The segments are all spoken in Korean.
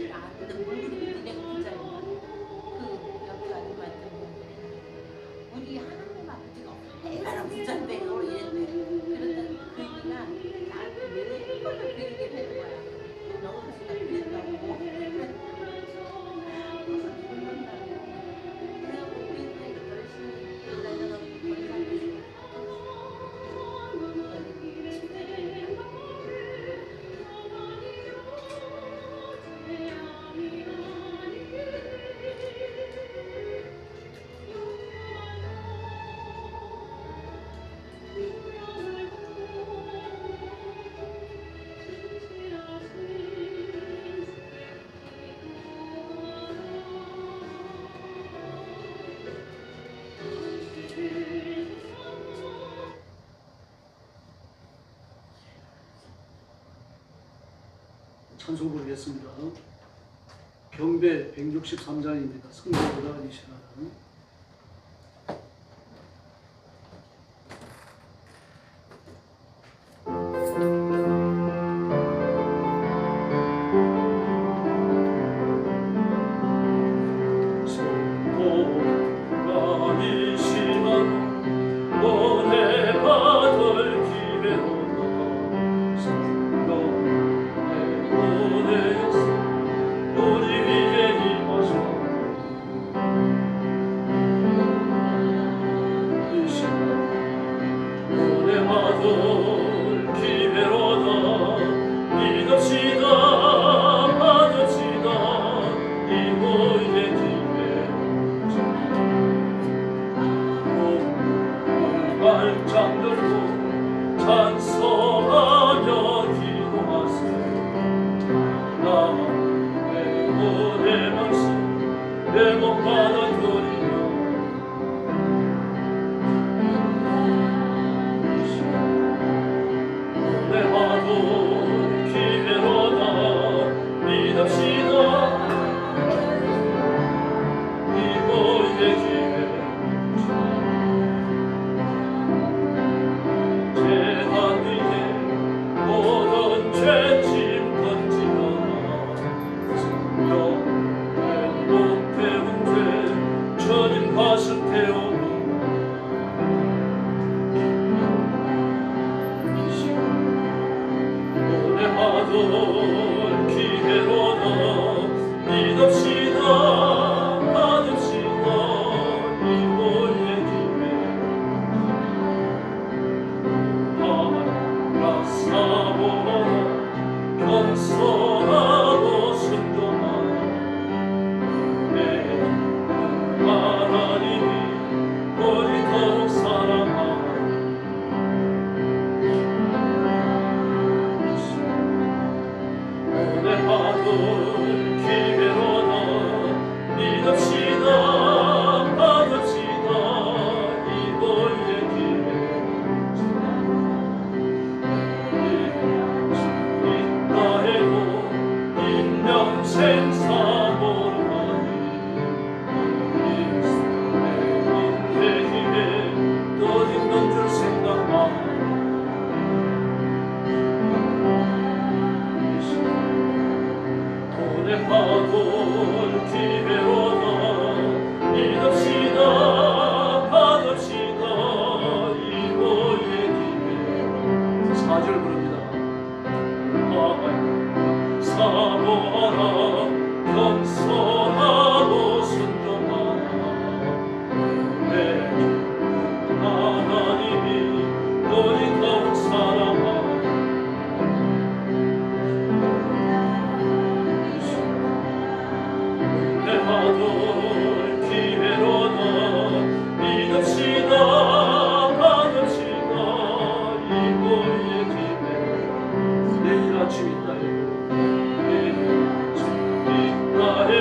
나한테도 뭘 그렇게 니네가 부자였나? 그 옆에 아줌마한테 우리 하나님 아버지가 얼마나 부자인데요 이랬대. 그랬더니 그 얘기가 나한테 왜 이걸로 그 얘기를 하는 거야. 너무 지가 그랬다고. 그래서 죽는다고. 그래갖고 우리는 열심히 일하다가 찬송 부르겠습니다. 경배 163장입니다. 성경보다 이 시간은 나의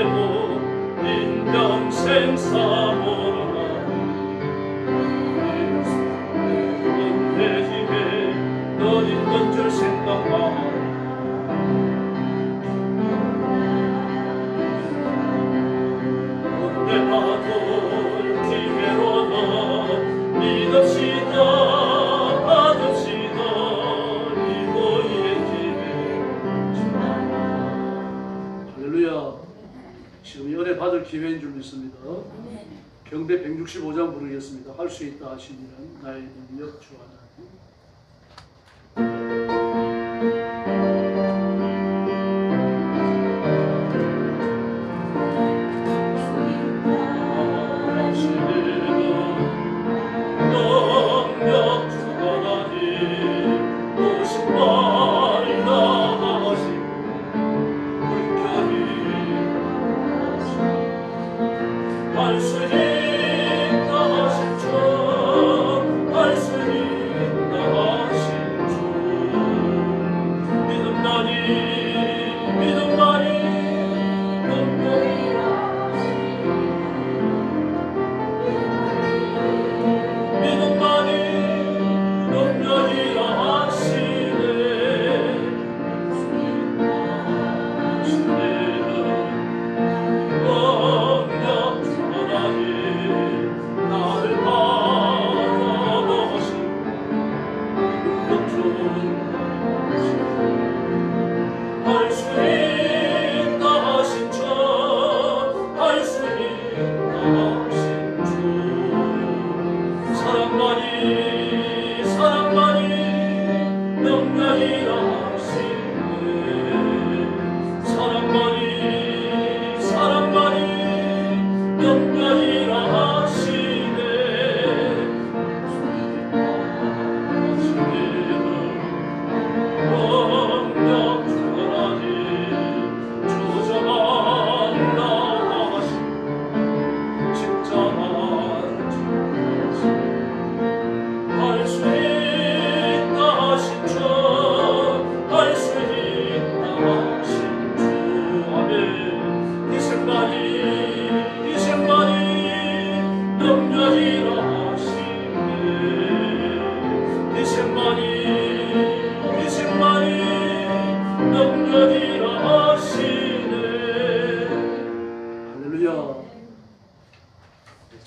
할렐루야. 지금 은혜 받을 기회인 줄 믿습니다. 경배 165장 부르겠습니다. 할 수 있다 하시니는 나의 능력 주 하나님.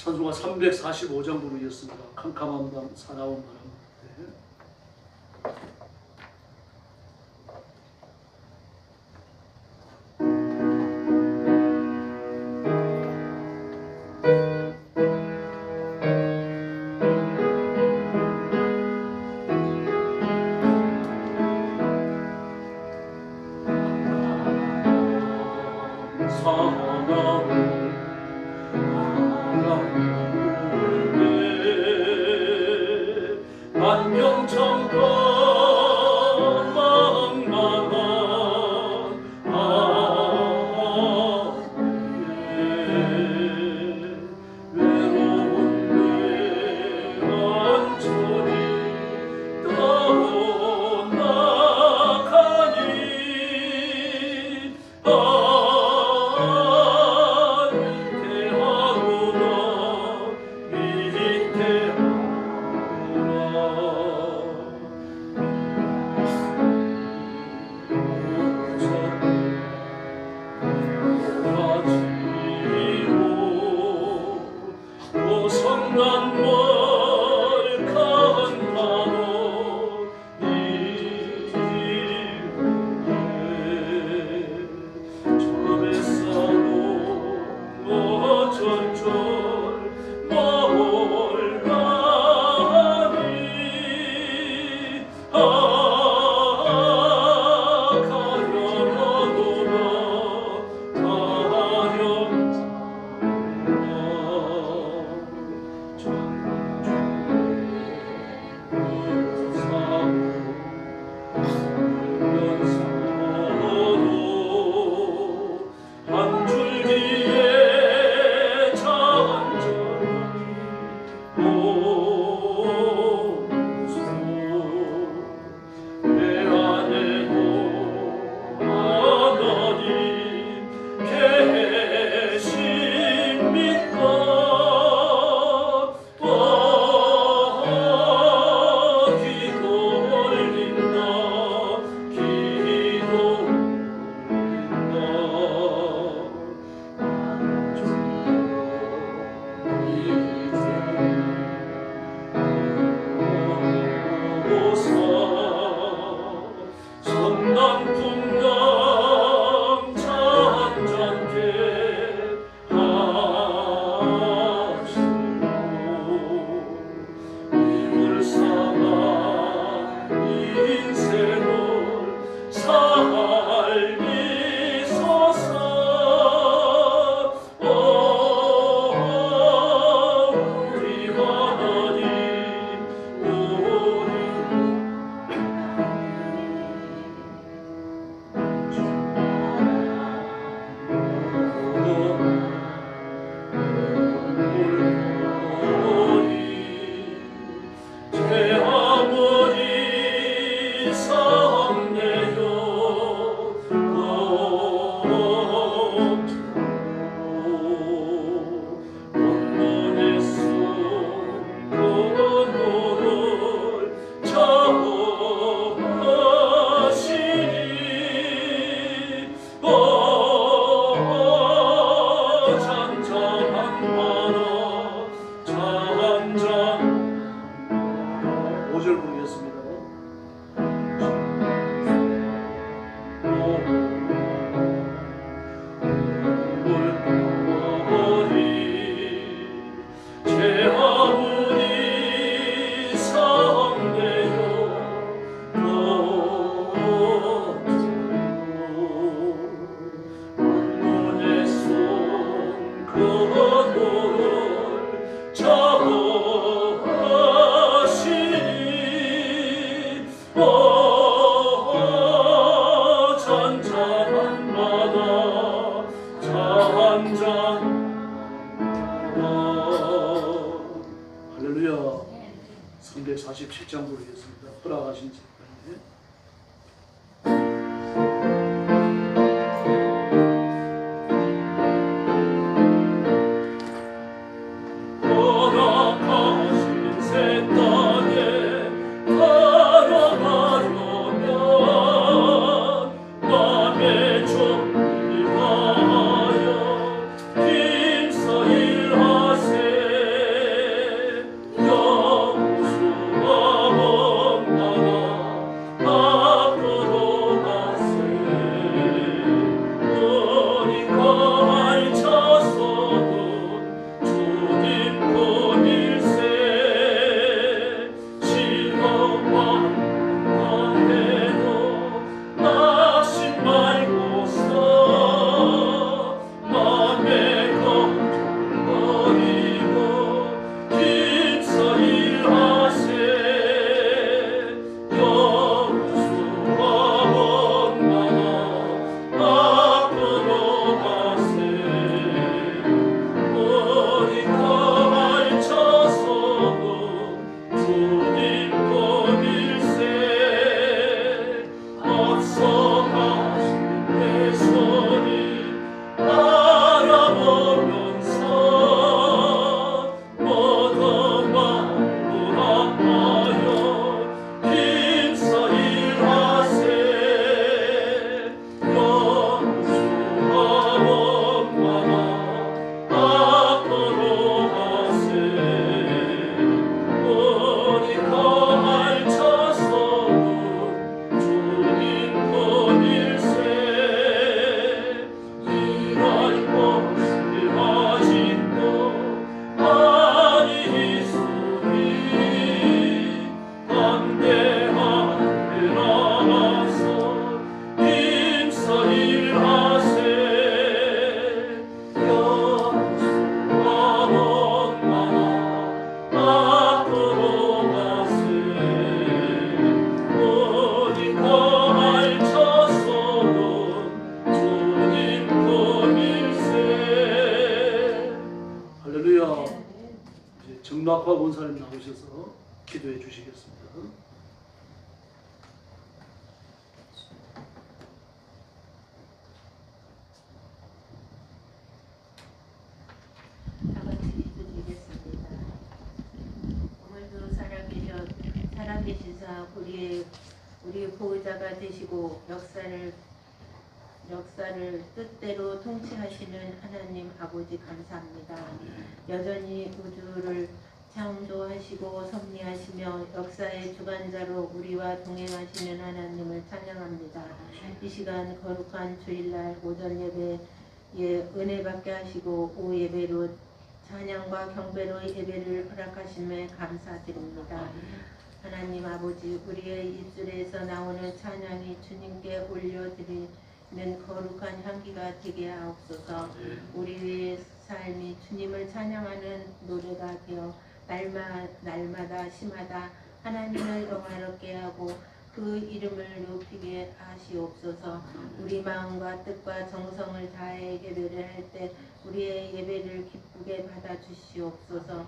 찬송가 345장 부르겠습니다. 캄캄한 밤 사나운 바람 때. 17장 부르겠습니다. 허락하신 시간에. 정락화 원사님 나오셔서 기도해 주시겠습니다. 다 같이 기도드리겠습니다. 오늘도 살아계시사 우리의 보호자가 되시고 역사를 뜻대로 통치하시는 하나님 아버지 감사합니다. 여전히 우주를 창조하시고 섭리하시며 역사의 주관자로 우리와 동행하시는 하나님을 찬양합니다. 이 시간 거룩한 주일날 오전 예배에 은혜 받게 하시고 오후 예배로 찬양과 경배로 예배를 허락하심에 감사드립니다. 하나님 아버지, 우리의 입술에서 나오는 찬양이 주님께 올려드리는 거룩한 향기가 되게 하옵소서. 우리의 삶이 주님을 찬양하는 노래가 되어 날마다 시마다 하나님을 영화롭게 하고 그 이름을 높이게 하시옵소서. 우리 마음과 뜻과 정성을 다해 예배를 할 때 우리의 예배를 기쁘게 받아주시옵소서.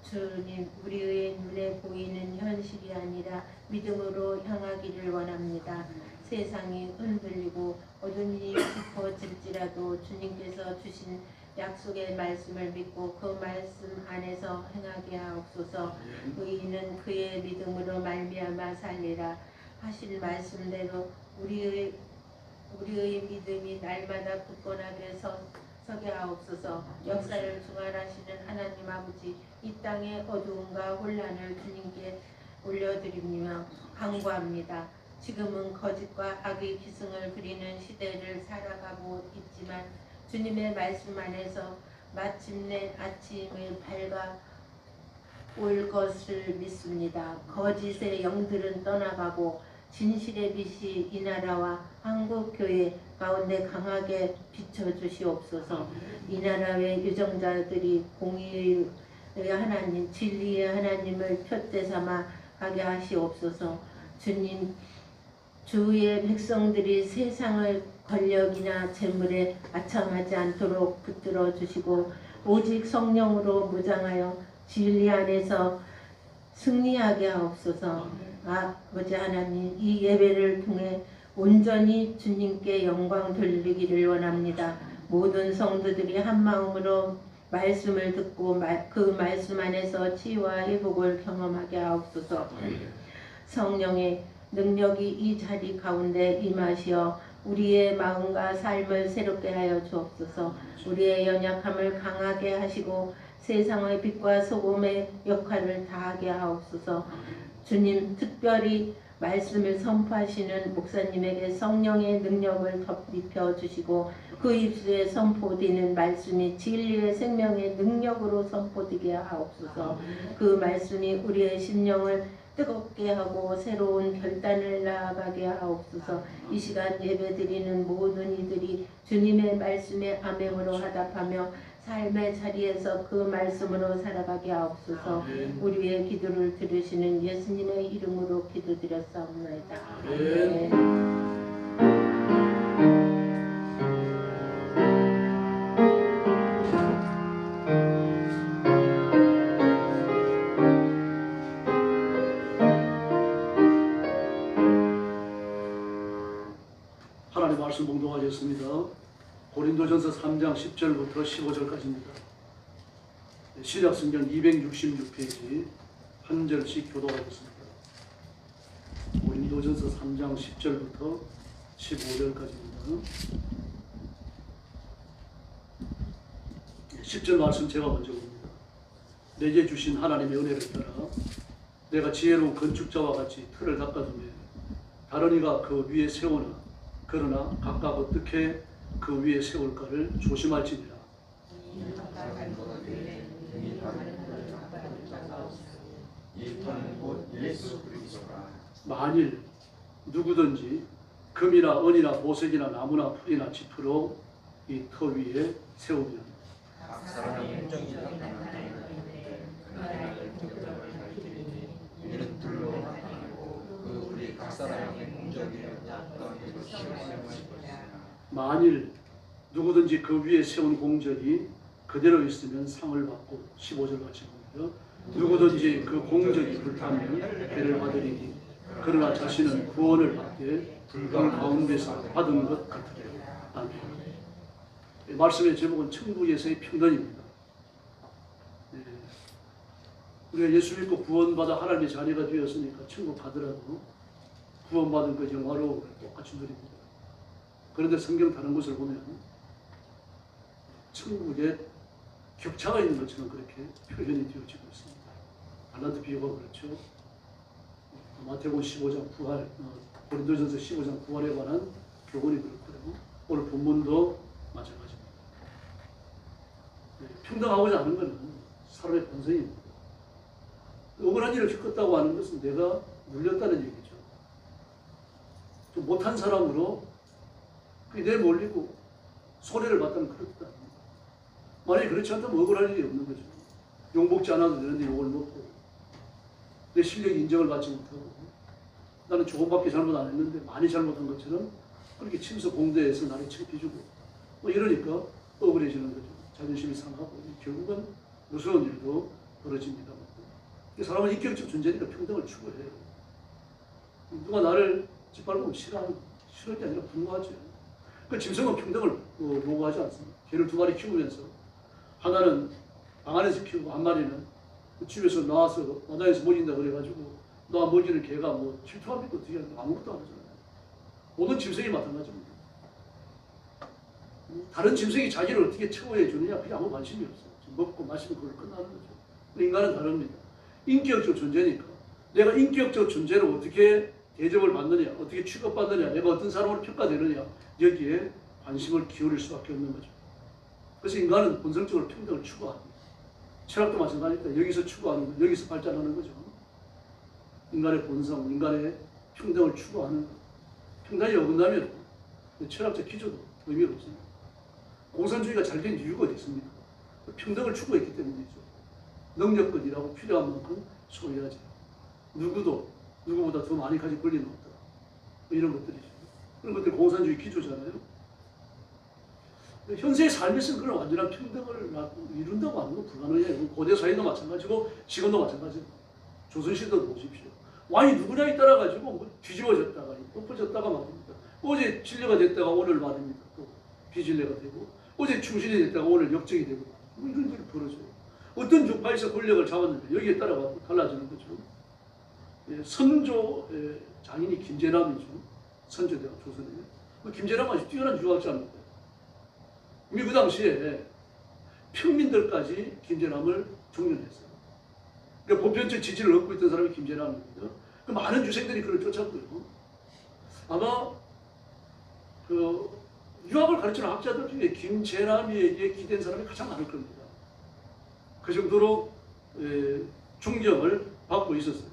주님, 우리의 눈에 보이는 현실이 아니라 믿음으로 향하기를 원합니다. 세상이 흔들리고 어둠이 깊어질지라도 주님께서 주신 약속의 말씀을 믿고 그 말씀 안에서 행하게 하옵소서. 의인은 그의 믿음으로 말미암아 살리라 하신 말씀대로 우리의 믿음이 날마다 굳건하게 서게 하옵소서. 역사를 주관하시는 하나님 아버지, 이 땅의 어두움과 혼란을 주님께 올려드리며 간구합니다. 지금은 거짓과 악의 기승을 부리는 시대를 살아가고 있지만 주님의 말씀 안에서 마침내 아침이 밝아올 것을 믿습니다. 거짓의 영들은 떠나가고 진실의 빛이 이 나라와 한국교회 가운데 강하게 비춰주시옵소서. 이 나라의 유정자들이 공의의 하나님, 진리의 하나님을 표대 삼아 가게 하시옵소서. 주님, 주의 백성들이 세상을 권력이나 재물에 아첨하지 않도록 붙들어 주시고 오직 성령으로 무장하여 진리 안에서 승리하게 하옵소서. 아버지 하나님, 이 예배를 통해 온전히 주님께 영광 돌리기를 원합니다. 모든 성도들이 한 마음으로 말씀을 듣고 그 말씀 안에서 치유와 회복을 경험하게 하옵소서. 성령의 능력이 이 자리 가운데 임하시어 우리의 마음과 삶을 새롭게 하여 주옵소서. 우리의 연약함을 강하게 하시고 세상의 빛과 소금의 역할을 다하게 하옵소서. 주님, 특별히 말씀을 선포하시는 목사님에게 성령의 능력을 덧입혀 주시고 그 입술에 선포되는 말씀이 진리의 생명의 능력으로 선포되게 하옵소서. 그 말씀이 우리의 심령을 뜨겁게 하고 새로운 결단을 나아가게 하옵소서. 이 시간 예배드리는 모든 이들이 주님의 말씀에 암행으로 화답하며 삶의 자리에서 그 말씀으로 살아가게 하옵소서. 우리의 기도를 들으시는 예수님의 이름으로 기도드렸사옵나이다. 아멘. 하나님 말씀 봉독하겠습니다. 고린도전서 3장 10절부터 15절까지입니다. 신약성경 266페이지 한 절씩 교독하겠습니다. 고린도전서 3장 10절부터 15절까지입니다. 10절 말씀 제가 먼저 봅니다. 내게 주신 하나님의 은혜를 따라 내가 지혜로운 건축자와 같이 틀을 닦아두며 다른 이가 그 위에 세우나 그러나 각각 어떻게 그 위에 세울까를 조심할지니라. 만일 누구든지 금이나 은이나 보석이나 나무나 풀이나 짚으로 이 터 위에 세우면 이는 불로 아니고 그 우리 각 사람의 공적이었던 만일 누구든지 그 위에 세운 공적이 그대로 있으면 상을 받고 15절 같이 봅니다. 누구든지 그 공적이 불타면 배를 받으리니 그러나 자신은 구원을 받되 불 가운데서 받은 것 같으리라. 아멘. 말씀의 제목은 천국에서의 평등입니다. 우리가 예수 믿고 구원받아 하나님의 자녀가 되었으니까 천국 가더라도 구원받은 그 영화로 똑같이 누립니다. 그런데 성경 다른 곳을 보면 천국에 격차가 있는 것처럼 그렇게 표현이 되어지고 있습니다. 달란트 비유가 그렇죠. 마태복음 15장 부활, 고린도전서 15장 부활에 관한 교훈이 그렇고요. 오늘 본문도 마찬가지입니다. 평등하고자 하는 것은 사람의 본성입니다. 억울한 일을 겪었다고 하는 것은 내가 눌렸다는 얘기죠. 좀 못한 사람으로 내몰리고 손해를 봤다는 그런 뜻 아닙니다. 만약에 그렇지 않다면 억울할 일이 없는 거죠. 욕먹지 않아도 되는데 욕을 먹고 내 실력 인정을 받지 못하고 나는 조금밖에 잘못 안 했는데 많이 잘못한 것처럼 그렇게 침서 공대에서 나를 창피주고 이러니까 억울해지는 거죠. 자존심이 상하고 결국은 무서운 일도 벌어집니다. 사람은 인격적 존재니까 평등을 추구해요. 누가 나를 짓밟으면 싫어할 게 아니라 분노하죠. 그 짐승은 평등을 요구하지 않습니다. 개를 2마리 키우면서 하나는 방 안에서 키우고 한 마리는 집에서 나와서 마당에서 먹인다 그래가지고 너와 먹이는 개가 질투합니까? 어떻게 아무것도 안 하잖아요. 모든 짐승이 마찬가지입니다. 다른 짐승이 자기를 어떻게 처우해 주느냐 그게 아무 관심이 없어요. 먹고 마시면 그걸 끝나는 거죠. 인간은 다릅니다. 인격적 존재니까 내가 인격적 존재로 어떻게 대접을 받느냐, 어떻게 취급받느냐, 내가 어떤 사람으로 평가되느냐 여기에 관심을 기울일 수밖에 없는 거죠. 그래서 인간은 본성적으로 평등을 추구합니다. 철학도 마찬가지입니다. 여기서 추구하는 거, 여기서 발전하는 거죠. 인간의 본성, 인간의 평등을 추구하는 것. 평등이 어긋나면 철학적 기조도 의미가 없습니다. 공산주의가 잘 된 이유가 어디 있습니까? 평등을 추구했기 때문이죠. 능력껏 일하고 필요한 만큼 소유하지. 누구도 누구보다 더 많이 가질 권리는 없다. 이런 것들이죠. 그런 것들이 공산주의 기조잖아요. 현세의 삶에서는 그런 완전한 평등을 이룬다고 하는 건 불가능해요. 고대 사회도 마찬가지고 지금도 마찬가지고 조선시대도 보십시오. 왕이 누구냐에 따라 가지고 뭐 뒤집어졌다가 엎어졌다가 말입니다. 어제 진례가 됐다가 오늘 말입니다. 또 비진례가 되고 어제 충신이 됐다가 오늘 역적이 되고 뭐 이런 일이 벌어져요. 어떤 주파에서 권력을 잡았는데 여기에 따라 달라지는 거죠. 예, 선조 장인이 김재남이죠. 선조대왕 조선에. 김재남은 아주 뛰어난 유학자입니다. 이미 그 당시에 평민들까지 김재남을 종련했어요. 그러니까 보편적 지지를 얻고 있던 사람이 김재남입니다. 그 많은 유생들이 그를 쫓았고요. 아마 그 유학을 가르치는 학자들 중에 김재남에게 기댄 사람이 가장 많을 겁니다. 그 정도로 존경을 받고 있었어요.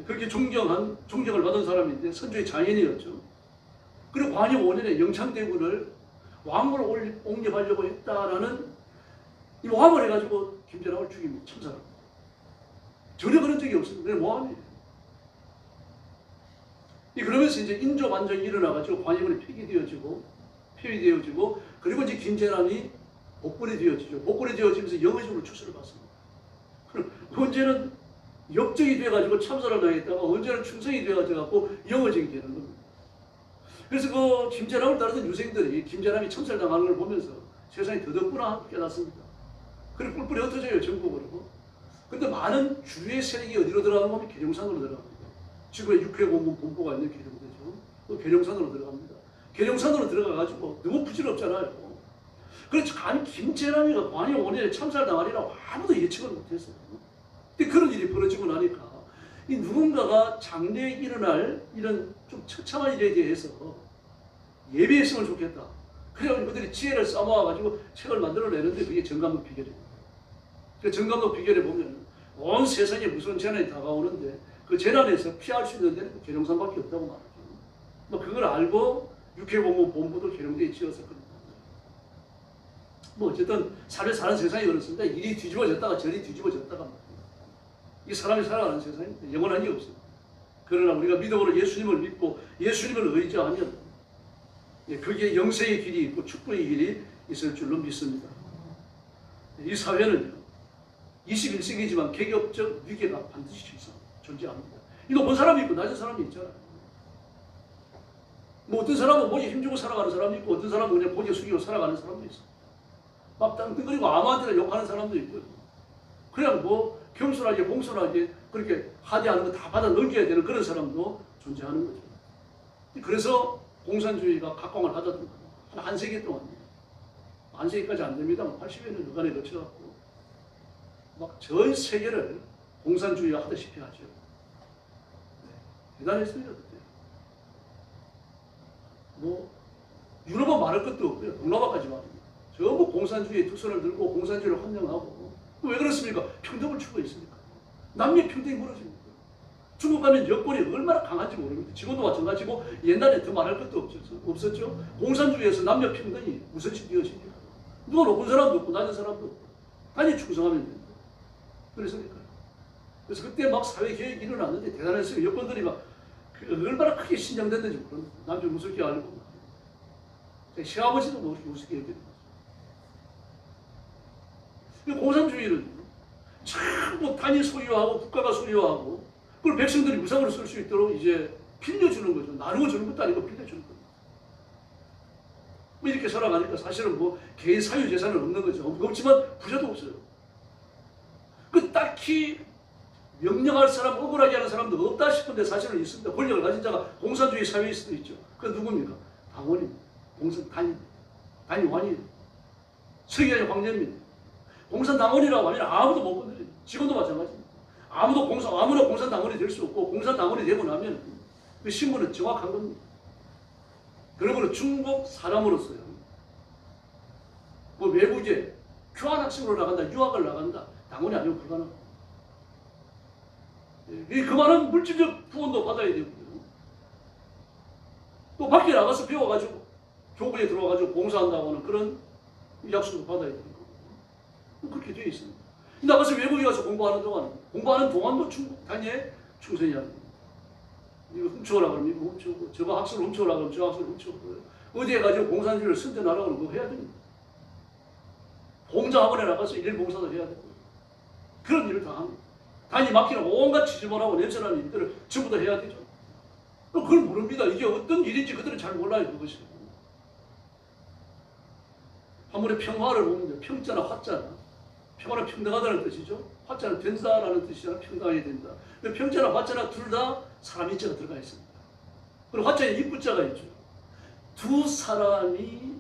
그렇게 존경을 받은 사람인데 선조의 장인이었죠. 그리고 관임 5년에 영창대군을 왕으로 옹립하려고 했다라는 이 모함을 해가지고 김재남을 죽입니다. 참사합니다. 전혀 그런 적이 없습니다. 그냥 모함이에요. 그러면서 이제 인조 반정이 일어나가지고 관임원이 폐기되어지고 그리고 이제 김재남이 복군이 되어지죠. 복군이 되어지면서 영의적으로 추수를 받습니다. 그럼 언제는 역적이 돼가지고 참사를 당했다가 언제는 충성이 돼가지고 영의적이 되는 겁니다. 그래서 그 김재남을 따르던 유생들이 김재남이 참사를 당하는 걸 보면서 세상이 더덥구나 깨닫습니다. 그리고 뿔뿔이 흩어져요, 전국으로. 근데 많은 주의 세력이 어디로 들어가는 거면 계룡산으로 들어갑니다. 지금의 육해공군 본부가 있는 계룡대죠. 그 계룡산으로 들어갑니다. 계룡산으로 들어가가지고 너무 부질없잖아요. 그래서 간 김재남이가 관임 5년에 참사를 당하리라고 아무도 예측을 못했어요. 근데 그런 일이 벌어지고 나니까 이 누군가가 장래에 일어날 이런 좀 처참한 일에 대해서 예비했으면 좋겠다. 그래가지고 그들이 지혜를 쌓아와가지고 책을 만들어내는데 그게 정감록 비결입니다. 그 정감록 비결에 보면 온 세상에 무서운 재난이 다가오는데 그 재난에서 피할 수 있는 데는 계룡산밖에 없다고 말하죠. 뭐 그걸 알고 육해공무 본부도 계룡대에 지었었거든요. 뭐 어쨌든 삶을 사는 세상이 그렇습니다. 일이 뒤집어졌다가 저리 뒤집어졌다가 말이에요. 이 사람이 살아가는 세상입니다. 영원한 게 없어요. 그러나 우리가 믿음으로 예수님을 믿고 예수님을 의지하면 거기에 영생의 길이 있고 축복의 길이 있을 줄로 믿습니다. 이 사회는요, 21세기지만 계급적 위계가 반드시 존재합니다. 이 높은 사람이 있고 낮은 사람이 있잖아요. 뭐 어떤 사람은 목에 힘주고 살아가는 사람이 있고 어떤 사람은 그냥 고개 숙이고 살아가는 사람도 있어요. 막 땅덩거리고 아무한테나 욕하는 사람도 있고요. 그냥 뭐 겸손하게 공손하게 그렇게 하대하는 거 다 받아 넘겨야 되는 그런 사람도 존재하는 거죠. 그래서 공산주의가 각광을 하던 한 세기 동안입니다. 한 세기까지 안 됩니다. 80여 년 여간에 거쳐갖고 막 전 세계를 공산주의가 하다시피 하죠. 대단했습니다. 그때. 뭐 유럽은 말할 것도 없고요. 동남아까지 말입니다. 전부 공산주의의 두 손을 들고 공산주의를 환영하고. 왜 그렇습니까? 평등을 추구했으니까. 남녀 평등이 무너집니다. 중국 가면 여권이 얼마나 강한지 모릅니다. 지금도 마찬가지고 옛날에 더 말할 것도 없었죠. 공산주의에서 남녀 평등이 우선시 되어집니다. 누가 높은 사람도 없고 낮은 사람도 없고 단지 충성하면 됩니다. 그랬으니까요. 그래서 그때 막 사회개혁이 일어났는데 대단했어요. 여권들이 막 얼마나 크게 신장됐는지 모릅니다. 남들 무섭게 알고 시아버지도 무섭게 얘기합니다. 공산주의는 전부 단위 소유하고 국가가 소유하고 그걸 백성들이 무상으로 쓸 수 있도록 이제 빌려주는 거죠. 나누어 주는 것도 아니고 빌려주는 거죠. 뭐 이렇게 살아가니까 사실은 뭐 개인 사유 재산은 없는 거죠. 없지만 부자도 없어요. 그 딱히 명령할 사람, 억울하게 하는 사람도 없다 싶은데 사실은 있습니다. 권력을 가진 자가 공산주의 사회일 수도 있죠. 그 누굽니까? 당원입니다. 단위관이에요. 서기관이 황제입니다. 공산당원이라고 하면 아무도 못 건드려요. 지금도 마찬가지입니다. 아무나 공산당원이 될 수 없고 공산당원이 되고 나면 그 신분은 정확한 겁니다. 그러므로 중국 사람으로서요. 뭐 외국에 교환학생으로 나간다, 유학을 나간다, 당원이 아니면 불가능합니다. 그만한 물질적 후원도 받아야 되고요. 또 밖에 나가서 배워가지고 교부에 들어와가지고 봉사한다고 하는 그런 약속도 받아야 되는 거고. 그렇게 되어 있습니다. 나가서 외국에 가서 공부하는 동안도 중국 단위에 충성해야 합니다. 이거 훔쳐오라고 하면 이거 훔쳐오고, 저거 학술을 훔쳐오라고 하면 저 학술을 훔쳐오고, 어디에 가지고 공산주의를 선전하라고 하면 그거 해야 됩니다. 봉자학원에 나가서 일일 봉사도 해야 되고, 그런 일을 다 합니다. 간이 막히는 온갖 지저분하고 냄새나는 일들을 전부 다 해야 되죠. 그걸 모릅니다. 이게 어떤 일인지 그들은 잘 몰라요. 그것이. 한문의 평화를 보면 평자나 화자나, 평화는 평등하다는 뜻이죠. 화자는 된다라는 뜻이잖아. 평등하게 된다. 평자나 화자나 둘 다 사람 인자가 들어가 있습니다. 그리고 화자에 입구자가 있죠. 두 사람이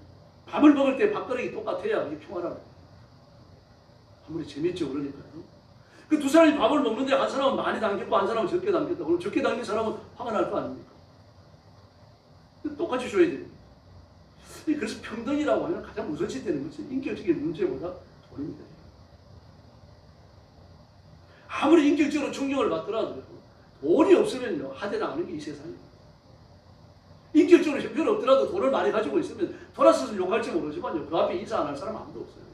밥을 먹을 때 밥그릇이 똑같아야 이게 평화라는 거예요. 한문이 재밌죠. 그러니까요. 그 두 사람이 밥을 먹는데 한 사람은 많이 담겼고 한 사람은 적게 담겼다. 그럼 적게 담긴 사람은 화가 날 거 아닙니까? 똑같이 줘야 됩니다. 그래서 평등이라고 하면 가장 우선시되는 것은 인격적인 문제보다 돈입니다. 아무리 인격적으로 존경을 받더라도 돈이 없으면요 하대당하는 게 이 세상입니다. 인격적으로 형편 없더라도 돈을 많이 가지고 있으면 돌아서서 욕할지 모르지만요 그 앞에 인사 안 할 사람 아무도 없어요.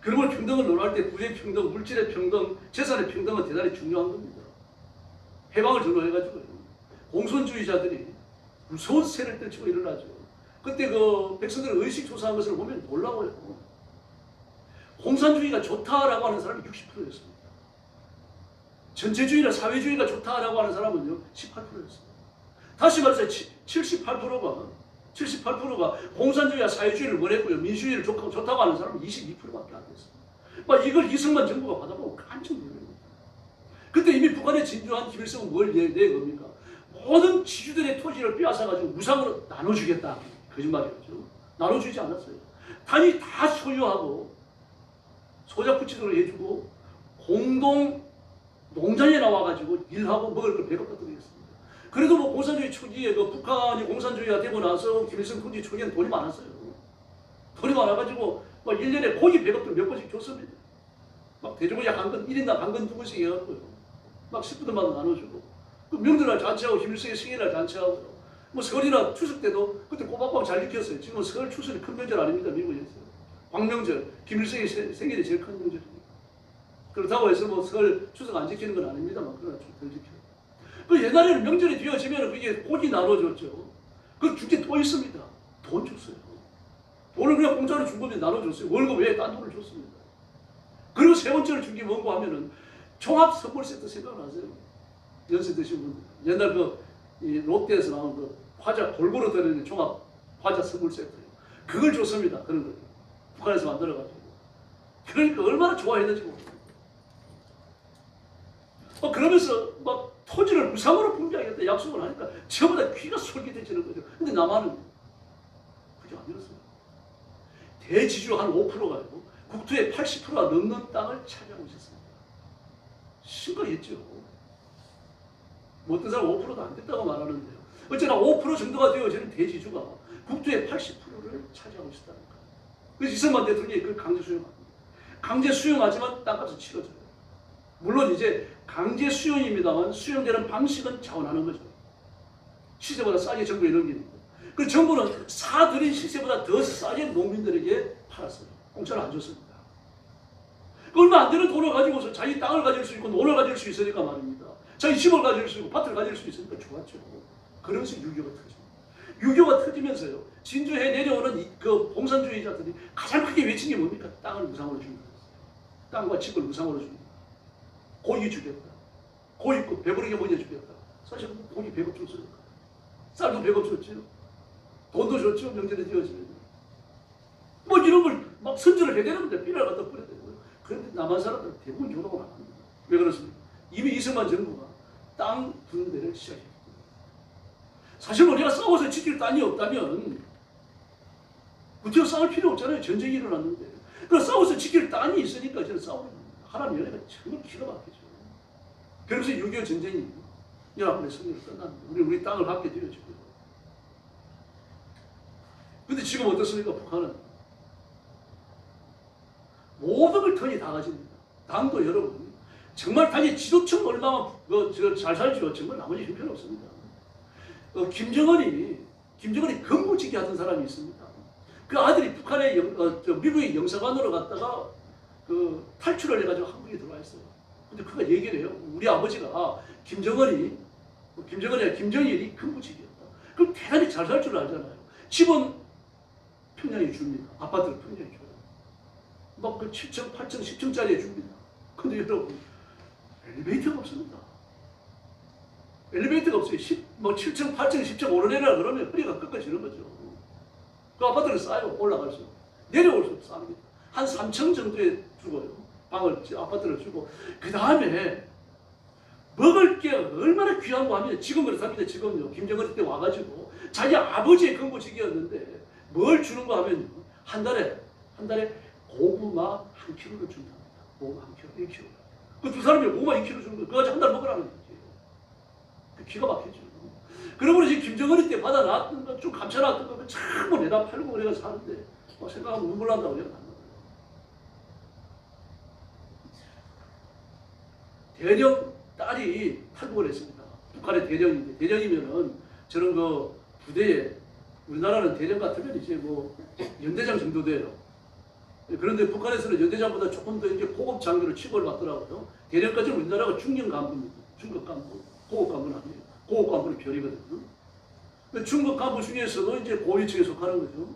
그러면 평등을 논할 때 부의 평등, 물질의 평등, 재산의 평등은 대단히 중요한 겁니다. 해방을 전후해가지고요 공손주의자들이 무서운 새를 떨치고 일어나죠. 그때 그 백성들을 의식조사한 것을 보면 놀라워요. 공산주의가 좋다라고 하는 사람이 60%였습니다. 전체주의나 사회주의가 좋다라고 하는 사람은요 18%였습니다. 다시 말해서 78%가 공산주의와 사회주의를 원했고요 민주주의를 좋다고 하는 사람은 22%밖에 안 됐습니다. 막 이걸 이승만 정부가 받아보고 깜짝 놀랍니다. 그때 이미 북한에 진주한 김일성은 뭘 내 겁니까? 모든 지주들의 토지를 빼앗아가지고 무상으로 나눠주겠다. 거짓말이었죠. 나눠주지 않았어요. 단위 다 소유하고 소작부치도록 해주고 공동 농장에 나와가지고 일하고 먹을 걸 배고파 드리겠습니다. 그래도 뭐 공산주의 초기에 그 북한이 공산주의가 되고 나서 김일성 통치 초기에는 돈이 많았어요. 돈이 많아가지고 막 1년에 고기 배급도 몇 번씩 줬습니다. 막 돼지고기 한 건 1인당 한 건 두 번씩 해갖고요. 막 10분마다 나눠주고 그 명절날 잔치하고 김일성의 생일날 잔치하고 뭐 설이나 추석 때도 그때 꼬박꼬박 잘 지켰어요. 지금 설 추석이 큰 명절 아닙니다. 미국에서. 광명절, 김일성의 생일이 제일 큰 명절입니다. 그렇다고 해서 뭐 설 추석 안 지키는 건 아닙니다만 그러나 좀 덜 지켜요. 그 옛날에는 명절이 되어지면 그게 고기 나눠줬죠. 그 줄 게 또 있습니다. 돈 줬어요. 돈을 그냥 공짜로 준 겁니다. 나눠줬어요. 월급 외에 딴 돈을 줬습니다. 그리고 세 번째로 준 게 뭔고 하면은 종합 선물 세트 생각나세요? 연세 드신 분들. 옛날 이 롯데에서 나온 그 과자 골고루 들어있는 종합 과자 선물 세트. 그걸 줬습니다. 그런 거. 북한에서 만들어가지고. 그러니까 얼마나 좋아했는지 모릅니다. 그러면서 막 토지를 무상으로 분배하겠다 약속을 하니까 전부 다 귀가 솔깃해지는 거죠. 근데 남한은 그게 아니었어요. 대지주 한 5%가요. 국토의 80%가 넘는 땅을 차지하고 있었습니다. 심각했죠. 뭐 어떤 사람 5%도 안 됐다고 말하는데요. 어쨌거나 5% 정도가 되어지는 대지주가 국토의 80%를 차지하고 있었다는 거예요. 그래서 이승만 대통령이 그걸 강제 수용합니다. 강제 수용하지만 땅값은 치러져요. 물론 이제 강제 수용입니다만 수용되는 방식은 자원하는 거죠. 시세보다 싸게 정부에 넘기는 거예요. 그 정부는 사들인 시세보다 더 싸게 농민들에게 팔았어요. 공짜로 안 줬습니다. 얼마 안 되는 돈을 가지고서 자기 땅을 가질 수 있고 논을 가질 수 있으니까 말입니다. 자기 집을 가질 수 있고 밭을 가질 수 있으니까 좋았죠. 그러면서 유교가 터집니다. 유교가 터지면서요. 진주에 내려오는 그 공산주의자들이 가장 크게 외친 게 뭡니까? 땅을 무상으로 줍니다. 땅과 집을 무상으로 줍니다. 고기 주겠다. 고깃국 배부르게 먹여주겠다. 사실 고기 배급 줬어요. 쌀도 배급 줬죠. 돈도 줬죠. 명절에 되어지면. 뭐 이런 걸 막 선전을 해대는데 비를 갖다 뿌려대고요. 그런데 남한 사람들은 대부분 요동을 안 합니다. 왜 그렇습니까? 이미 이승만 정부가 땅 분배를 시작했기 때문에. 사실 우리가 싸워서 지킬 땅이 없다면 그때가 싸울 필요 없잖아요. 전쟁이 일어났는데. 그 싸워서 지킬 땅이 있으니까 저는 싸우는 겁니다. 하나님 연애가 정말 기가 막히죠. 그래서 6.25 전쟁이 연합군의 승리를 끝납니다. 우리 땅을 갖게 되어지고요. 근데 지금 어떻습니까? 북한은 모든 걸 턴이 다 가집니다. 당도 여러분 정말 당의 지도층 얼마나 잘 살죠. 정말 나머지 형편없습니다. 김정은이 건국지기 하던 사람이 있습니다. 그 아들이 북한의 미국의 영사관으로 갔다가 탈출을 해가지고 한국에 들어와 있어요. 근데 그가 얘기를 해요. 우리 아버지가 김정일이 건국지기였다. 그럼 대단히 잘 살 줄 알잖아요. 집은 평양에 줍니다. 아파트를 평양에 줘요. 막 7층, 8층, 10층짜리에 줍니다. 근데 여러분, 엘리베이터가 없습니다. 엘리베이터가 없어요. 7층, 8층, 10층 오르내리라 그러면 허리가 꺾어지는 거죠. 그 아파트는 싸요. 올라갈 수. 내려올 수 없습니다. 한 3층 정도에 주고요. 아파트를 주고. 그 다음에 먹을 게 얼마나 귀한 거 하면 지금 그렇답니다. 지금요. 김정은 때 와가지고 자기 아버지의 근무직이었는데 뭘 주는 거 하면 한 달에 고구마 1kg를 준답니다. 고구마 1kg, 1kg. 그 두 사람이 고구마 2kg 주는 거 그거 가지고 한 달 먹으라는 거지. 그 기가 막히죠. 그러므로 지금 김정은 때 받아놨던 거, 좀 감춰놨던 거 전부 내다 팔고 그래가 사는데 생각하면 눈물 난다고 그래요. 대령 딸이 탈북을 했습니다. 북한의 대령인데, 대령이면은 저런 그 부대에, 우리나라는 대령 같으면 이제 뭐 연대장 정도 돼요. 그런데 북한에서는 연대장보다 조금 더 이제 고급 장교로 취급을 받더라고요. 대령까지는 우리나라가 중령 간부입니다. 중급 간부, 고급 간부는 아니에요. 고급 간부는 별이거든요. 중급 간부 중에서도 이제 고위층에 속하는 거죠.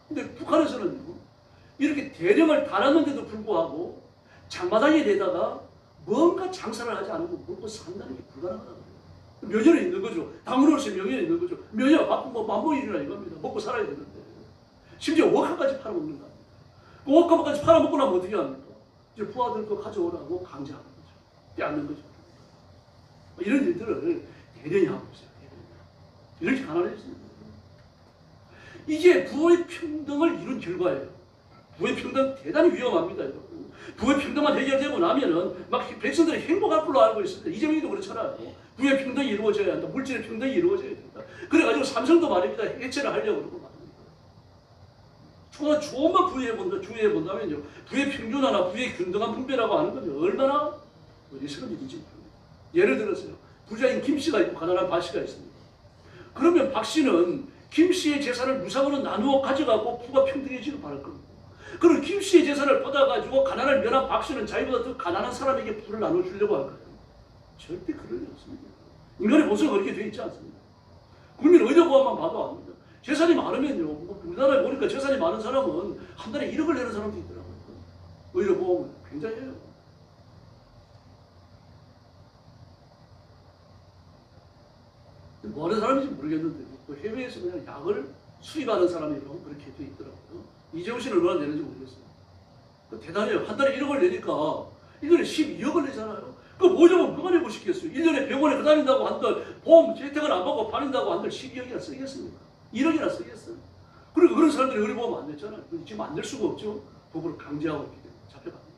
근데 북한에서는 이렇게 대령을 달았는데도 불구하고 장마당에 내다가 뭔가 장사를 하지 않고 먹고 산다는 게 불가능하다고. 명예는 있는 거죠. 당으로서 명예는 있는 거죠. 명예가 바쁜 뭐 만보일이나 이겁니다. 먹고 살아야 되는데. 심지어 워카까지 팔아먹는 거 아닙니까? 그 워카까지 팔아먹고 나면 어떻게 합니까? 이제 부하들 거 가져오라고 강제하는 거죠. 빼앗는 거죠. 이런 일들을 대련이 하고 있어요. 이렇게 가난해졌습니다. 이게 부의 평등을 이룬 결과예요. 부의 평등 대단히 위험합니다. 부의 평등만 해결되고 나면은 막 백성들이 행복할 걸로 알고 있습니다. 이재명이도 그렇잖아요. 부의 평등이 이루어져야 한다. 물질의 평등이 이루어져야 된다. 그래가지고 삼성도 말입니다. 해체를 하려고 그러고 말입니다. 조금만 주의해 본다면요. 부의 평준화나 부의 균등한 분배라고 하는 건 얼마나 어리석은 일인지. 예를 들어서요. 부자인 김 씨가 있고 가난한 박 씨가 있습니다. 그러면 박 씨는 김 씨의 재산을 무상으로 나누어 가져가고 부가 평등해지길 바랄 겁니다. 그럼 김 씨의 재산을 받아가지고 가난을 면한 박 씨는 자기보다 더 가난한 사람에게 부를 나눠주려고 할까요? 절대 그럴 리 없습니다. 인간의 모습은 그렇게 되어 있지 않습니다. 국민 의료보험만 봐도 압니다. 재산이 많으면요. 우리나라에 보니까 재산이 많은 사람은 한 달에 1억을 내는 사람도 있더라고요. 의료보험은 굉장해요. 뭐 하는 사람인지 모르겠는데 해외에서 그냥 약을 수입하는 사람이라고 그렇게 되어 있더라고요. 이재호 씨는 얼마나 내는지 모르겠어요. 대단해요. 한 달에 1억을 내니까 1년에 12억을 내잖아요. 그 뭐냐면 누가 내고 싶겠어요. 1년에 병원에 다닌다고 한들 보험 혜택을 안 받고 다닌다고 한들 12억이나 쓰겠습니까? 1억이나 쓰겠어요. 그리고 그런 사람들이 의료보험 안 냈잖아요. 지금 안 낼 수가 없죠. 법으로 강제하고 있기 때문에 잡혀갑니다.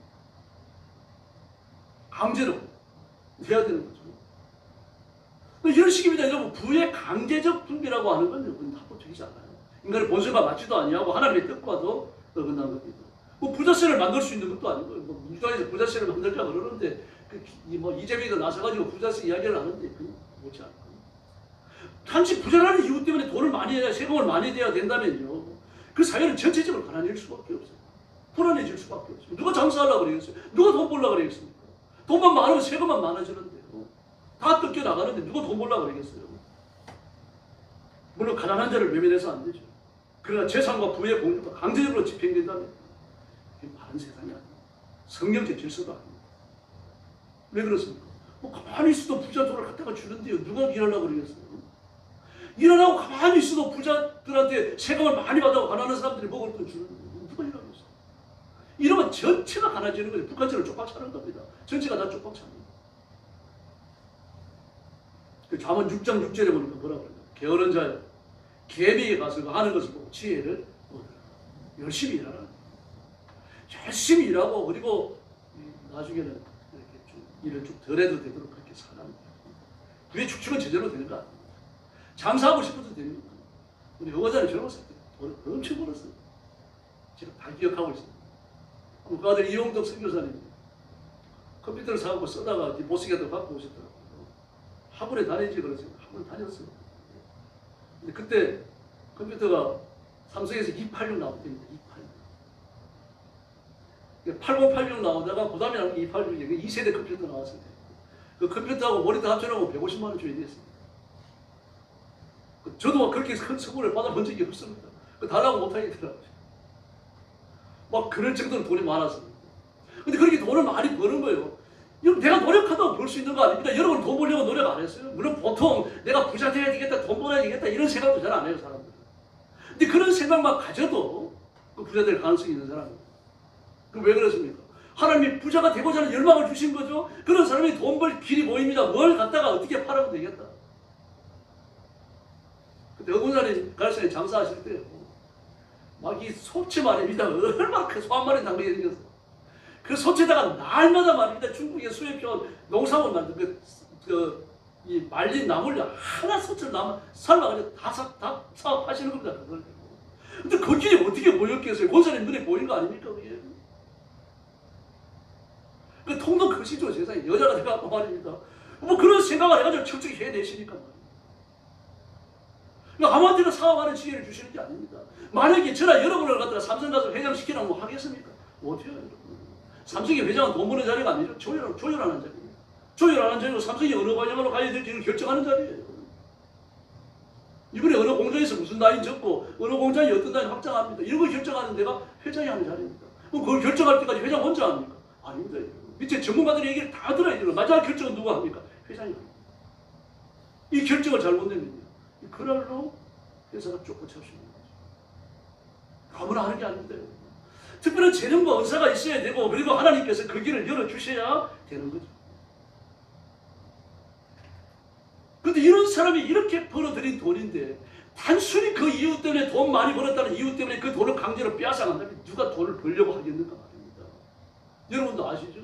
강제로 해야 되는 거죠. 이런 식입니다. 여러분, 부의 강제적 분배라고 하는 건 여러분 합법적이지 않아요. 인간의 본성과 맞지도 아니하고 하나님의 뜻과도 어긋난 겁니다. 뭐 부자세를 만들 수 있는 것도 아니고 뭐 민주당에서 부자세를 만들자 그러는데 뭐 이재명이도 나서가지고 부자세 이야기를 하는데 그건 그렇지 않고 단지 부자라는 이유 때문에 돈을 많이 내야 세금을 많이 내야 된다면요. 그 사회는 전체적으로 가난해질 수밖에 없어요. 불안해질 수밖에 없어요. 누가 장사하려고 그러겠어요? 누가 돈 벌려고 그러겠습니까? 돈만 많으면 세금만 많아지는데요. 다 뜯겨 나가는데 누가 돈 벌려고 그러겠어요? 물론 가난한 자를 외면해서 안 되죠. 그러나 재산과 부의 공유가 강제적으로 집행된다면 그게 바른 세상이 아닙니다. 성경적 질서도 아닙니다. 왜 그렇습니까? 뭐 가만히 있어도 부자 돈을 갖다가 주는데요. 누가 일하려고 그러겠어요? 일하라고 가만히 있어도 부자들한테 세금을 많이 받아고 가난한 사람들이 먹을 돈 주는데 누가 일하겠어요? 이러면 전체가 가난해지는 거죠. 북한처럼 쪽박 차는 겁니다. 전체가 다 쪽박 찹니다. 그 잠언 6장 6절에 보니까 뭐라고 그래요? 게으른 자여 개미에 가서 하는 것을 보고 지혜를 얻으라. 열심히 일하라. 열심히 일하고 그리고 나중에는 이렇게 좀 일을 좀 덜 해도 되도록 그렇게 살아라. 그게 축축은 제대로 되는 거 아닙니까? 장사하고 싶어도 됩니까? 우리 여과자는 젊었을 때 돈을 엄청 벌었어요. 제가 다 기억하고 있습니다. 그 아들 이용덕 선교사님 컴퓨터를 사갖고 쓰다가 못 쓰겠다고 갖고 오셨더라고요. 학원에 다니지 그러세요. 학원 다녔어요. 근데 그때 컴퓨터가 삼성에서 286 나올 때입니다. 286. 8086 나오다가 그 다음에 나온 게 286. 2세대 컴퓨터 나왔을 때. 그 컴퓨터하고 모니터 합쳐놓고 150만 원 줘야 됐습니다. 저도 그렇게 큰 선물을 받아본 적이 없습니다. 달라고 못하겠더라고요. 막 그럴 정도로 돈이 많았습니다. 근데 그렇게 돈을 많이 버는 거예요. 이거 내가 노력하다고 벌 수 있는 거 아닙니다. 여러분 돈 벌려고 노력 안 했어요? 물론 보통 내가 부자 돼야 되겠다, 돈 벌어야 되겠다 이런 생각도 잘 안 해요, 사람들. 근데 그런 생각만 가져도 그 부자 될 가능성이 있는 사람이에요. 그럼 왜 그렇습니까? 하나님이 부자가 되고자 하는 열망을 주신 거죠. 그런 사람이 돈 벌 길이 보입니다. 뭘 갖다가 어떻게 팔아도 되겠다. 그때 어군사님 가르쳐에 장사하실 때요. 막 이 소치 말입니다. 얼마나 큰 소 한 마리 담그게 생겼어. 그 소치에다가 날마다 말입니다. 중국의 수입해온 농산물 만든 이 말린 나물을 하나 소치를 삶아가지고 다 사업하시는 겁니다. 그걸. 근데 그 길이 어떻게 보였겠어요? 권사님 눈에 보인 거 아닙니까? 그게? 그 통도 크시죠, 세상에. 여자가 돼갖고 말입니다. 뭐 그런 생각을 해가지고 척척이 해내시니까 말이에요. 그러니까 아무한테나 사업하는 지혜를 주시는 게 아닙니다. 만약에 저나 여러분을 갖다가 삼성 가서 회장시키라고 뭐 하겠습니까? 못해요, 여러분. 삼성의 회장은 돈 버는 자리가 아니죠. 조율하는 자리예요. 조율하는 자리고 삼성이 어느 방향으로 가야 될지를 결정하는 자리예요. 이번에 어느 공장에서 무슨 라인 접고 어느 공장이 어떤 라인 확장합니다. 이런 걸 결정하는 데가 회장이 하는 자리입니다. 그럼 그걸 결정할 때까지 회장 혼자 합니까? 아닙니다. 밑에 전문가들의 얘기를 다 들어야 돼요. 마지막 결정은 누가 합니까? 회장이 합니다. 이 결정을 잘못내면요. 그날로 회사가 쫓겨쳐지는 거죠. 아무나 하는 게 아닙니다. 특별한 재능과 은사가 있어야 되고 그리고 하나님께서 그 길을 열어주셔야 되는 거죠. 그런데 이런 사람이 이렇게 벌어들인 돈인데 단순히 그 이유 때문에 돈 많이 벌었다는 이유 때문에 그 돈을 강제로 빼앗아간다면 누가 돈을 벌려고 하겠는가 말입니다. 여러분도 아시죠?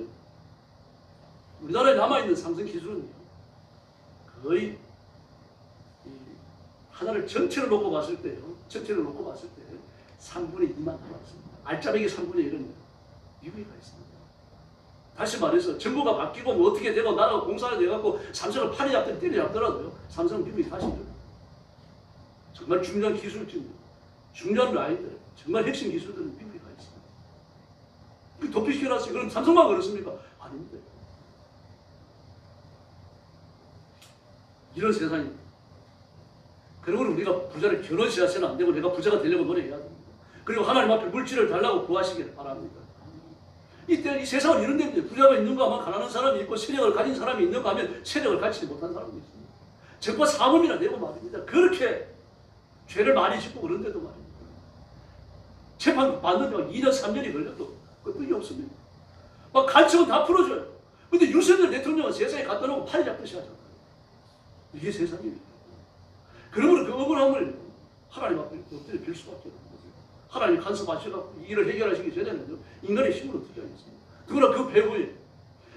우리나라에 남아있는 삼성 기술은요. 거의 하나를 전체를 놓고 봤을 때요. 전체를 놓고 봤을 때 3분의 2만 남았습니다. 알짜배기 3분의 1은 미국에 가 있습니다. 다시 말해서 정부가 바뀌고 뭐 어떻게 되고 나라가 공사가 돼갖고 삼성을 팔이 잡든 때리 잡더라도요. 삼성은 미국이 다시 정말 중요한 기술진, 중요한 라인들, 정말 핵심 기술들은 미국에 가 있습니다. 그 도피시켜놨어요. 그럼 삼성만 그렇습니까? 아닙니다. 이런 세상입니다. 그러면 우리가 부자를 결혼시켜서는 안 되고 내가 부자가 되려고 노력해야 됩니다. 그리고 하나님 앞에 물질을 달라고 구하시기를 바랍니다. 이때 이 세상은 이런 데입니다. 부자가 있는가 하면 가난한 사람이 있고 세력을 가진 사람이 있는가 하면 세력을 가지지 못한 사람이 있습니다. 적과 사범이나 되고 말입니다. 그렇게 죄를 많이 짓고 그런데도 말입니다. 재판 받는데 막 2년 3년이 걸려도 끝이 없습니다. 막 간청은 다 풀어줘요. 근데 윤석열 대통령은 세상에 갖다 놓고 팔이 잡듯이 하잖아요. 이게 세상입니다. 그러므로 그 억울함을 하나님 앞에 엎드려 빌 수밖에 없는 거죠. 하나님 간섭하셔서 이 일을 해결하시기 전에는 인간의 힘으로 어떻게 하겠습니까? 그러나 그 배후에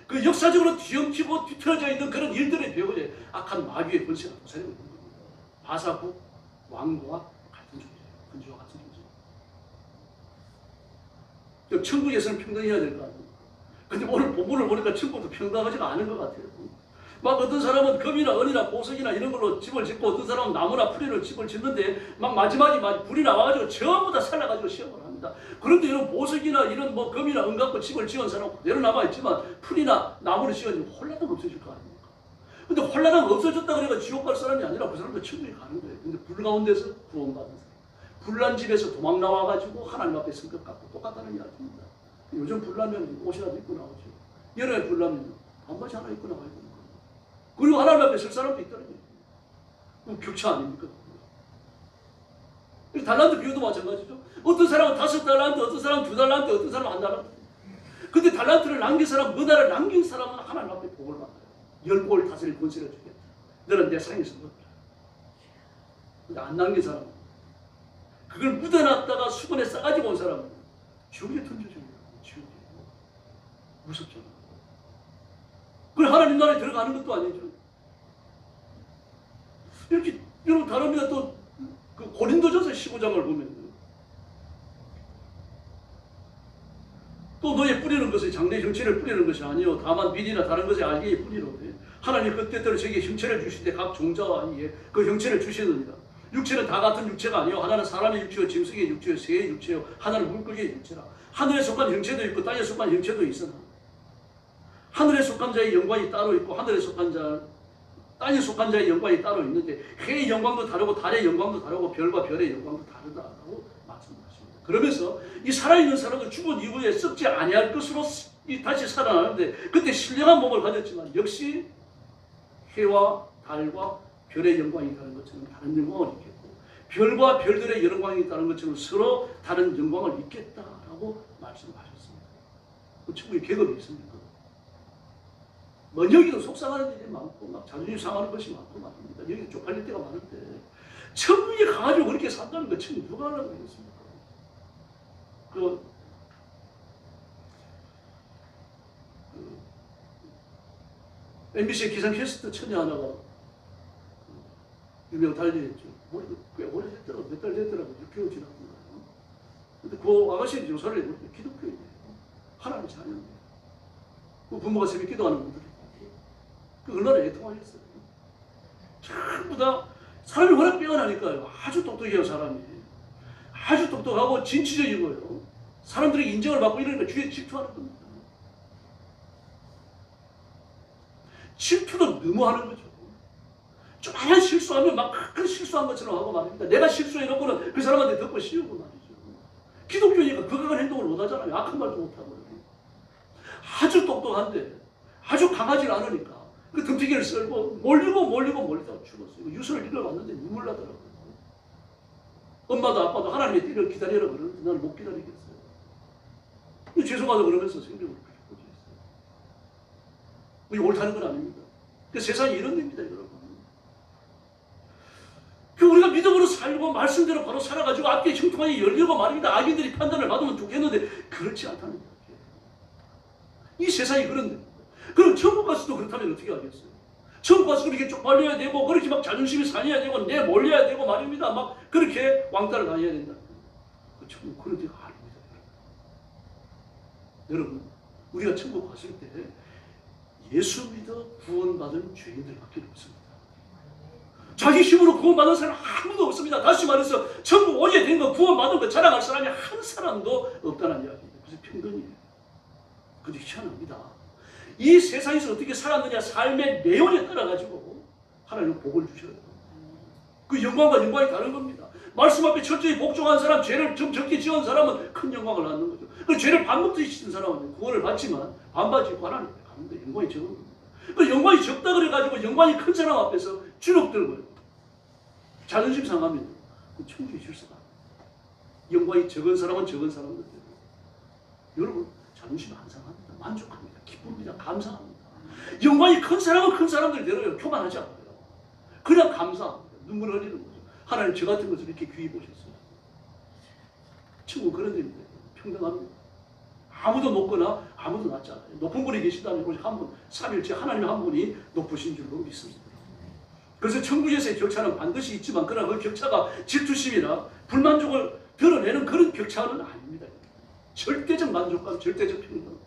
그 역사적으로 뒤엉키고 뒤틀어져 있는 그런 일들의 배후에 악한 마귀의 권세가 도사리고 있는 겁니다. 바사국 왕과 같은 존재예요. 근주와 같은 존재예요. 천국에서는 평등해야 될 거 아닙니까? 근데 오늘 본문을 보니까 천국도 평등하지가 않은 것 같아요. 막 어떤 사람은 금이나 은이나 보석이나 이런 걸로 집을 짓고 어떤 사람은 나무나 풀이로 집을 짓는데 막 마지막에 불이 나와가지고 전부 다 살라가지고 시험을 합니다. 그런데 이런 보석이나 이런 뭐 금이나 은 갖고 집을 지은 사람은 그대로 남아있지만 풀이나 나무를 지어지면 혼란은 없어질 거 아닙니까? 근데 혼란은 없어졌다 그러니까 지옥 갈 사람이 아니라 그 사람도 천국에 가는 거예요. 근데 불 가운데서 구원받은 사람. 불난 집에서 도망 나와가지고 하나님 앞에 성격 갖고 똑같다는 이야기입니다. 요즘 불나면 옷이라도 입고 나오죠. 여름에 불나면 반바지 하나 입고 나와야 돼요. 그리고 하나님 앞에 설 사람도 있다는 거예요. 그럼 격차 아닙니까? 달란트 비유도 마찬가지죠. 어떤 사람은 5달란트, 어떤 사람은 2달란트, 어떤 사람은 1달란트. 근데 달란트를 남긴 사람, 은하를 남긴 사람은 하나님 앞에 복을 받아요. 10골 다스릴 권세를 주겠다. 너는 내 상에서 먹자. 근데 안 남긴 사람은 그걸 묻어놨다가 수건에 싸가지고 온 사람은 지옥에 던져줍니다. 지옥에. 무섭죠. 그걸 하나님 나라에 들어가는 것도 아니죠. 이렇게 여러분 다릅니다. 또 그 고린도전서 15장을 보면 또 너의 뿌리는 것은 장래 형체를 뿌리는 것이 아니요 다만 믿이나 다른 것의 알기에 뿌리로되 하나님 그때대로 저에게 형체를 주시되 각 종자와 이에 그 형체를 주시느니라. 육체는 다 같은 육체가 아니요 하나는 사람의 육체요 짐승의 육체요 새의 육체요 하나는 물고기의 육체라. 하늘에 속한 형체도 있고 땅에 속한 형체도 있으나 하늘에 속한 자의 영광이 따로 있고 하늘에 속한 자 땅에 속한 자의 영광이 따로 있는데 해의 영광도 다르고 달의 영광도 다르고 별과 별의 영광도 다르다고 말씀하십니다. 그러면서 이 살아있는 사람은 죽은 이후에 썩지 아니할 것으로 이 다시 살아나는데 그때 신령한 몸을 가졌지만 역시 해와 달과 별의 영광이 있다는 것처럼 다른 영광을 입겠고 별과 별들의 영광이 있다는 것처럼 서로 다른 영광을 입겠다라고 말씀하셨습니다. 그 천국에 계급이 있습니까? 뭐 여기도 속상하는 일이 많고 막 자존심 상하는 것이 많고 말입니다. 여기 쪽팔릴 때가 많은데 천국에 가가지고 그렇게 산다는 거 천국 누가 하라고 했습니까? MBC의 기상캐스터 처녀 하나가 유명 달리했죠. 꽤 오래됐더라고. 몇 달 됐더라고. 6개월 지났구나. 근데 그 아가씨 조사를 해보니까 기독교인이에요. 하나님 자녀인데. 그 부모가 새벽 기도하는 분들이 그 얼마나 애통하겠어요. 전부 다 사람이 워낙 빼어나니까요. 아주 똑똑해요, 사람이. 아주 똑똑하고 진취적이고요. 사람들에게 인정을 받고 이러니까 주위에 질투하는 겁니다. 질투도 너무 하는 거죠. 조그만 실수하면 막 큰 실수한 것처럼 하고 말입니다. 내가 실수해놓고는 그 사람한테 덮어 씌우고 말이죠. 기독교니까 그강한 행동을 못하잖아요. 악한 말도 못하고. 아주 똑똑한데 아주 강하지 않으니까 그 등티기를 썰고 몰리다가 죽었어요. 유서를 읽어봤는데 눈물 나더라고요. 엄마도 아빠도 하나님의 때를 기다리라 그러는데 나는 못 기다리겠어요. 죄송하다 그러면서 생명을 포기했어요. 이게 옳다는 건 아닙니다. 세상이 이런 데입니다, 여러분. 우리가 믿음으로 살고 말씀대로 바로 살아가지고 앞에 형통하게 열리고 말입니다. 악인들이 판단을 받으면 좋겠는데 그렇지 않다는 이야기예요. 이 세상이 그런데 그럼 천국 가서도 그렇다면 어떻게 하겠어요? 천국 가서 그렇게 쪽팔려야 되고 그렇게 막 자존심이 상해야 되고 내 몰려야 되고 말입니다. 막 그렇게 왕따를 다녀야 된다. 그 천국 그런 데가 아닙니다. 여러분 우리가 천국 갔을 때 예수 믿어 구원받은 죄인들밖에 없습니다. 자기 힘으로 구원받은 사람 아무도 없습니다. 다시 말해서 천국 오게 된 거 구원받은 거 자랑할 사람이 한 사람도 없다는 이야기입니다. 그래서 평등이에요. 그런데 희한합니다. 이 세상에서 어떻게 살았느냐 삶의 내용에 따라가지고 하나님은 복을 주셔요. 그 영광과 영광이 다른 겁니다. 말씀 앞에 철저히 복종한 사람, 죄를 좀 적게 지은 사람은 큰 영광을 얻는 거죠. 그 죄를 반 먹듯이 씻은 사람은 구원을 받지만 반바지 입고 하나님 앞에 가는데 영광이 적은 겁니다. 그 영광이 적다 그래가지고 영광이 큰 사람 앞에서 주눅들고요. 자존심 상하면 그 천국에 실수가 영광이 적은 사람은 적은 사람들. 여러분 자존심 안 상합니다. 만족합니다. 기쁩니다. 감사합니다. 영광이 큰 사람은 큰 사람들대로요. 교만하지 않아요. 그냥 감사합니다. 눈물 흘리는 거죠. 하나님 저 같은 것을 이렇게 귀히 보셨어요. 천국 그런 데입니다. 평등합니다. 아무도 높거나 아무도 낮지 않아요. 높은 분이 계시다면 한 분, 삼일째 하나님 한 분이 높으신 줄로 믿습니다. 그래서 천국에서의 격차는 반드시 있지만 그러나 그 격차가 질투심이나 불만족을 드러내는 그런 격차는 아닙니다. 절대적 만족감, 절대적 평등.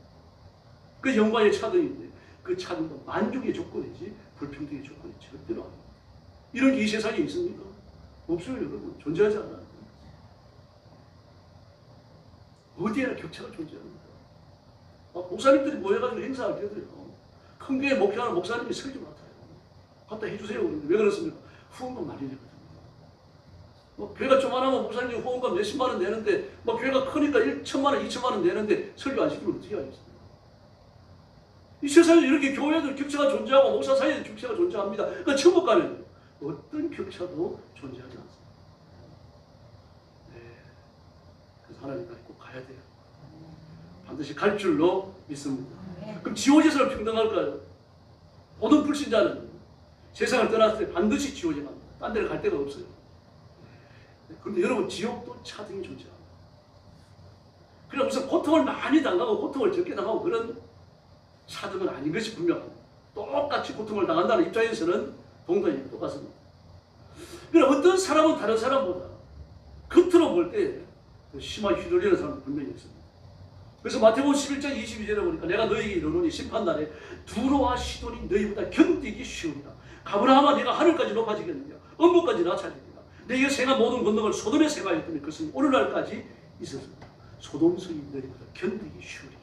그 영광의 차등인데 그 차등도 만족의 조건이지 불평등의 조건이 절대로 아닙니다. 이런 게 이 세상에 있습니까? 없어요, 여러분. 존재하지 않아요. 어디에나 격차가 존재합니다. 목사님들이 모여가지고 행사할 때도요. 큰 교회 목회하는 목사님이 설교 맡아요. 갖다 해주세요. 왜 그렇습니까? 후원금 많이 내거든요. 교회가 조만하면 목사님이 후원금 몇십만 원 내는데 교회가 크니까 1천만 원, 2천만 원 내는데 설교 안 시키면 어떻게 하겠습니까? 이 세상에 이렇게 교회도 격차가 존재하고 목사 사이에도 격차가 존재합니다. 그러니까 천국 가면 어떤 격차도 존재하지 않습니다. 네. 그래서 하나님 꼭 가야 돼요. 반드시 갈 줄로 믿습니다. 그럼 지옥에서는 평등할까요? 모든 불신자는 세상을 떠났을 때 반드시 지옥에 갑니다. 딴 데를 갈 데가 없어요. 그런데 여러분 지옥도 차등이 존재합니다. 그냥 무슨 고통을 많이 당하고 고통을 적게 당하고 그런 차등은 아닌 것이 분명합니다. 똑같이 고통을 당한다는 입장에서는 동등히 똑같습니다. 그러나 어떤 사람은 다른 사람보다 겉으로 볼 때 심하게 휘둘리는 사람도 분명히 있습니다. 그래서 마태복음 11장 22절에 보니까 내가 너희에게 이르노니 심판날에 두로와 시돈이 너희보다 견디기 쉬우리라. 가브라함아 네가 하늘까지 높아지겠느냐 음부까지 낮아지리라. 내게 생한 모든 권능을 소돔에 생하였더니 그것은 오늘날까지 있었습니다. 소돔성이 너희보다 견디기 쉬우리라.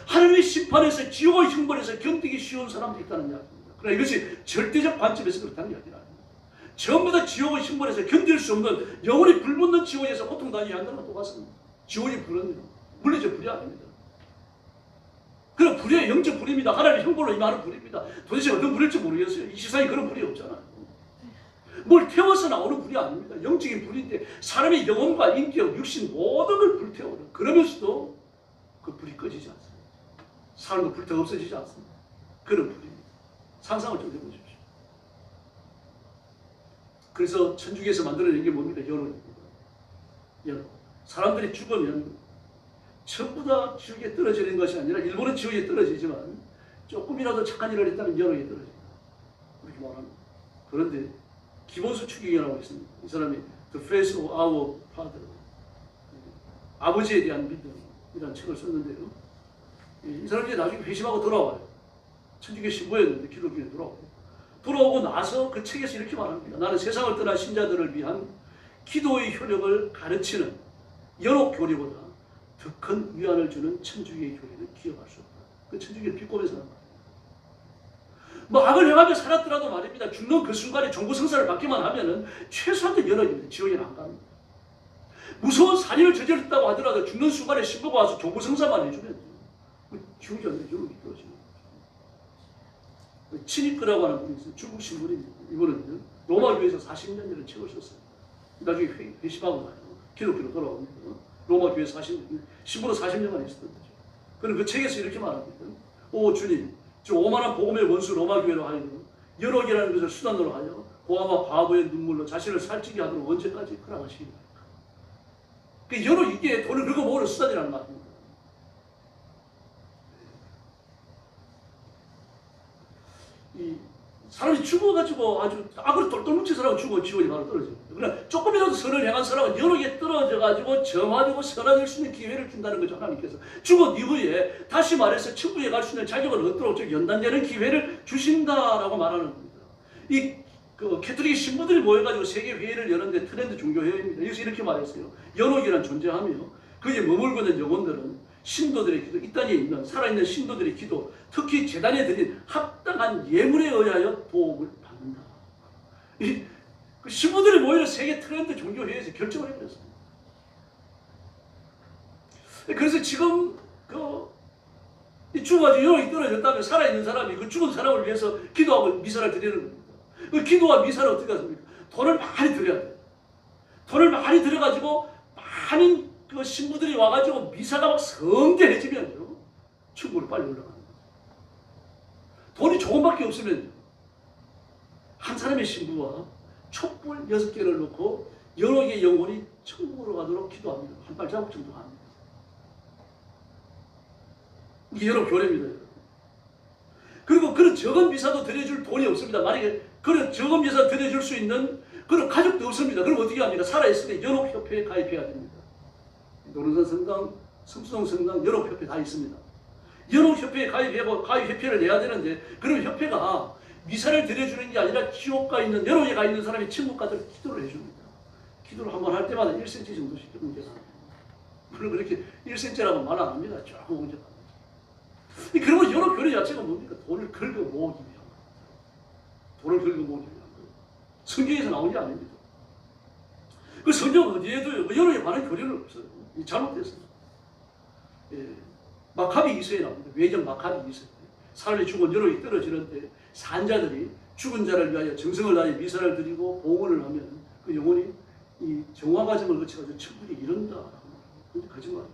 하나님의 심판에서 지옥의 형벌에서 견디기 쉬운 사람도 있다는 이야기입니다. 그러나 이것이 절대적 관점에서 그렇다는 이야기는 아닙니다. 전부 다 지옥의 형벌에서 견딜 수 없는 영원히 불붙는 지옥에서 고통당해야 한다는 건 똑같습니다. 지옥이 불은 물리적 불이 아닙니다. 그런 불이에요. 영적 불입니다. 하나님의 형벌로 임하는 불입니다. 도대체 어떤 불일지 모르겠어요. 이 세상에 그런 불이 없잖아요. 뭘 태워서 나오는 불이 아닙니다. 영적인 불인데 사람의 영혼과 인격, 육신 모든 걸 불태워요. 그러면서도 그 불이 꺼지지 않습니다. 사람도 불태워 없어지지 않습니다. 그런 불입니다. 상상을 좀 해보십시오. 그래서 천주교에서 만들어낸 게 뭡니까? 연옥입니다. 연옥. 사람들이 죽으면 전부 다 지옥에 떨어지는 것이 아니라 일본은 지옥에 떨어지지만 조금이라도 착한 일을 했다면 연옥에 떨어집니다. 그렇게 말합니다. 그런데 기본수 추기경이라고 있습니다. 이 사람이 The Faith of Our Father, 아버지에 대한 믿음이라는 책을 썼는데요. 이 사람이 나중에 회심하고 돌아와요. 천주교 신부였는데 기독교에 돌아와요. 돌아오고 나서 그 책에서 이렇게 말합니다. 나는 세상을 떠난 신자들을 위한 기도의 효력을 가르치는 연옥 교리보다 더 큰 위안을 주는 천주교의 교리를 기억할 수 없다. 그 천주교를 비꼬면서 하는 말입니다. 뭐 악을 행하며 살았더라도 말입니다. 죽는 그 순간에 종부성사를 받기만 하면은 최소한도 연옥입니다. 지옥에는 안 갑니다. 무서운 살인을 저질렀다고 하더라도 죽는 순간에 신부가 와서 종부성사만 해주면 지옥이 아니라 연옥이 떨어집니다. 친이크라고 하는 분이 있어요. 중국 신부입니다. 이분은 로마교회에서 40년이라는 책을 썼어요. 나중에 회심하고 나요. 기독교로 돌아옵니다. 로마교회 40년, 신부로 40년간 있었던 거죠. 그럼 그 책에서 이렇게 말합니다. 오 주님, 저 오만한 복음의 원수 로마교회로 하여 연옥이라는 것을 수단으로 하여 고아와 바보의 눈물로 자신을 살찌게 하도록 언제까지 허락하시겠습니까? 그 연옥 이게 돈을 긁어 모으는 수단이라는 말입니다. 이 사람이 죽어가지고 아주 악으로 똘똘 뭉친 사람은 죽어 지옥에 바로 떨어집니다. 그러나 조금이라도 선을 행한 사람은 연옥에 떨어져가지고 정화되고 선화될 수 있는 기회를 준다는 거죠. 하나님께서 죽은 이후에 다시 말해서 천국에 갈 수 있는 자격을 얻도록 즉 연단되는 기회를 주신다라고 말하는 겁니다. 이 캐톨릭 신부들이 모여가지고 세계 회의를 여는데 트렌드 종교 회의입니다. 여기서 이렇게 말했어요. 연옥이란 존재하며 그에 머물고 있는 영혼들은 신도들의 기도, 이 땅에 있는 살아있는 신도들의 기도, 특히 제단에 드린 합당한 예물에 의하여 도움을 받는다. 그 신부들이 모이는 세계 트렌드 종교회의에서 결정을 해버렸습니다. 그래서 지금 죽어가지고 연옥이 떨어졌다면 살아있는 사람이 그 죽은 사람을 위해서 기도하고 미사를 드리는 겁니다. 그 기도와 미사를 어떻게 하십니까? 돈을 많이 드려야 돼요. 돈을 많이 들여가지고 많은 그 신부들이 와가지고 미사가 막 성대해지면요. 천국으로 빨리 올라가는 거예요. 돈이 조금밖에 없으면 한 사람의 신부와 촛불 6개를 놓고 연옥의 영혼이 천국으로 가도록 기도합니다. 한 발자국 정도 합니다. 이게 연옥 교례입니다. 그리고 그런 적은 미사도 드려줄 돈이 없습니다. 만약에 그런 적은 미사 드려줄 수 있는 그런 가족도 없습니다. 그럼 어떻게 합니까? 살아있을 때 연옥협회에 가입해야 됩니다. 노른산 성당, 성수동 성당, 연옥협회 다 있습니다. 연옥협회에 가입협회를 내야 되는데 그럼 협회가 미사를 드려주는 게 아니라 지옥가 있는 연옥에 가 있는 사람이 천국 가도록 기도를 해줍니다. 기도를 한번 할 때마다 1cm 정도씩 옮겨갑니다. 물론 그렇게 1cm라고 말 안 합니다. 조금 옮겨갑니다. 그러면 연옥 교회 자체가 뭡니까? 돈을 긁어 모으기 위한 거예요. 돈을 긁어 모으기 위한 거예요. 성경에서 나온 게 아닙니다. 그 성경 어디에도요, 연옥에 관한 교리는 없어요. 잘못됐어요. 예. 마카비 2서에 나옵니다. 외전 마카비 2서. 사람이 죽은 연옥이 떨어지는데 산자들이 죽은 자를 위하여 정성을 다해 미사를 드리고 봉헌을 하면 그 영혼이 이 정화 과정을 거쳐가지고 천국에 이른다. 그게 거짓말이에요.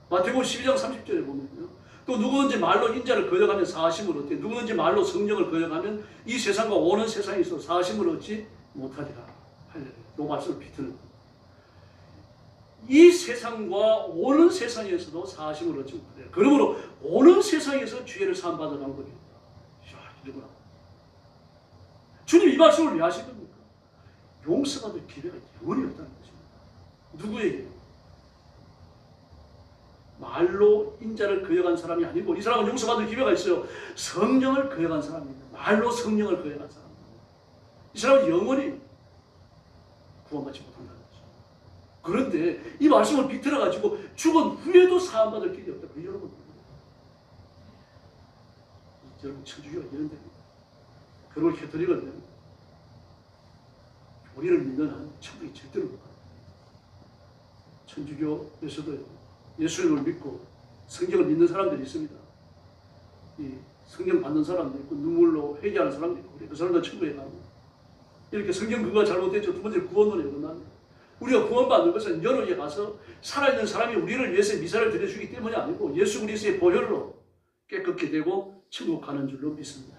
마태복음 12장 30절에 보면요. 또 누구든지 말로 인자를 거역하면 사하심을 얻되 누구든지 말로 성령을 거역하면 이 세상과 오는 세상에서 사하심을 얻지 못하리라. 이 말씀을 비트는 거예요. 이 세상과 오는 세상에서도 사하심을 얻지 못하리라. 그러므로 오는 세상에서 죄를 사함받을 방법이 없다. 이러구나. 주님 이 말씀을 왜 하신 겁니까? 용서받을 기회가 영원히 없다는 것입니다. 누구에게? 말로 인자를 거역한 사람이 아니고 이 사람은 용서받을 기회가 있어요. 성령을 거역한 사람입니다. 말로 성령을 거역한 사람입니다. 이 사람은 영원히 구원받지 못한다는 거죠. 그런데 이 말씀을 비틀어가지고 죽은 후에도 사함받을 길이 없다. 그 여러분 여러분 천주교가 이런 데입니다. 그걸 캐톨릭은 우리를 믿는 한 천국이 절대로 못 가요. 천주교에서도 예수님을 믿고 성경을 믿는 사람들이 있습니다. 이 성경 받는 사람도 있고 눈물로 회개하는 사람도 있고 그 사람도 천국에 가고 이렇게 성경 근거가 잘못됐죠. 두 번째 구원론에 어긋납니다. 우리가 구원받는 것은 여러에 가서 살아있는 사람이 우리를 위해서 미사를 드려주기 때문이 아니고 예수 그리스도의 보혈로 깨끗게 되고 천국 가는 줄로 믿습니다.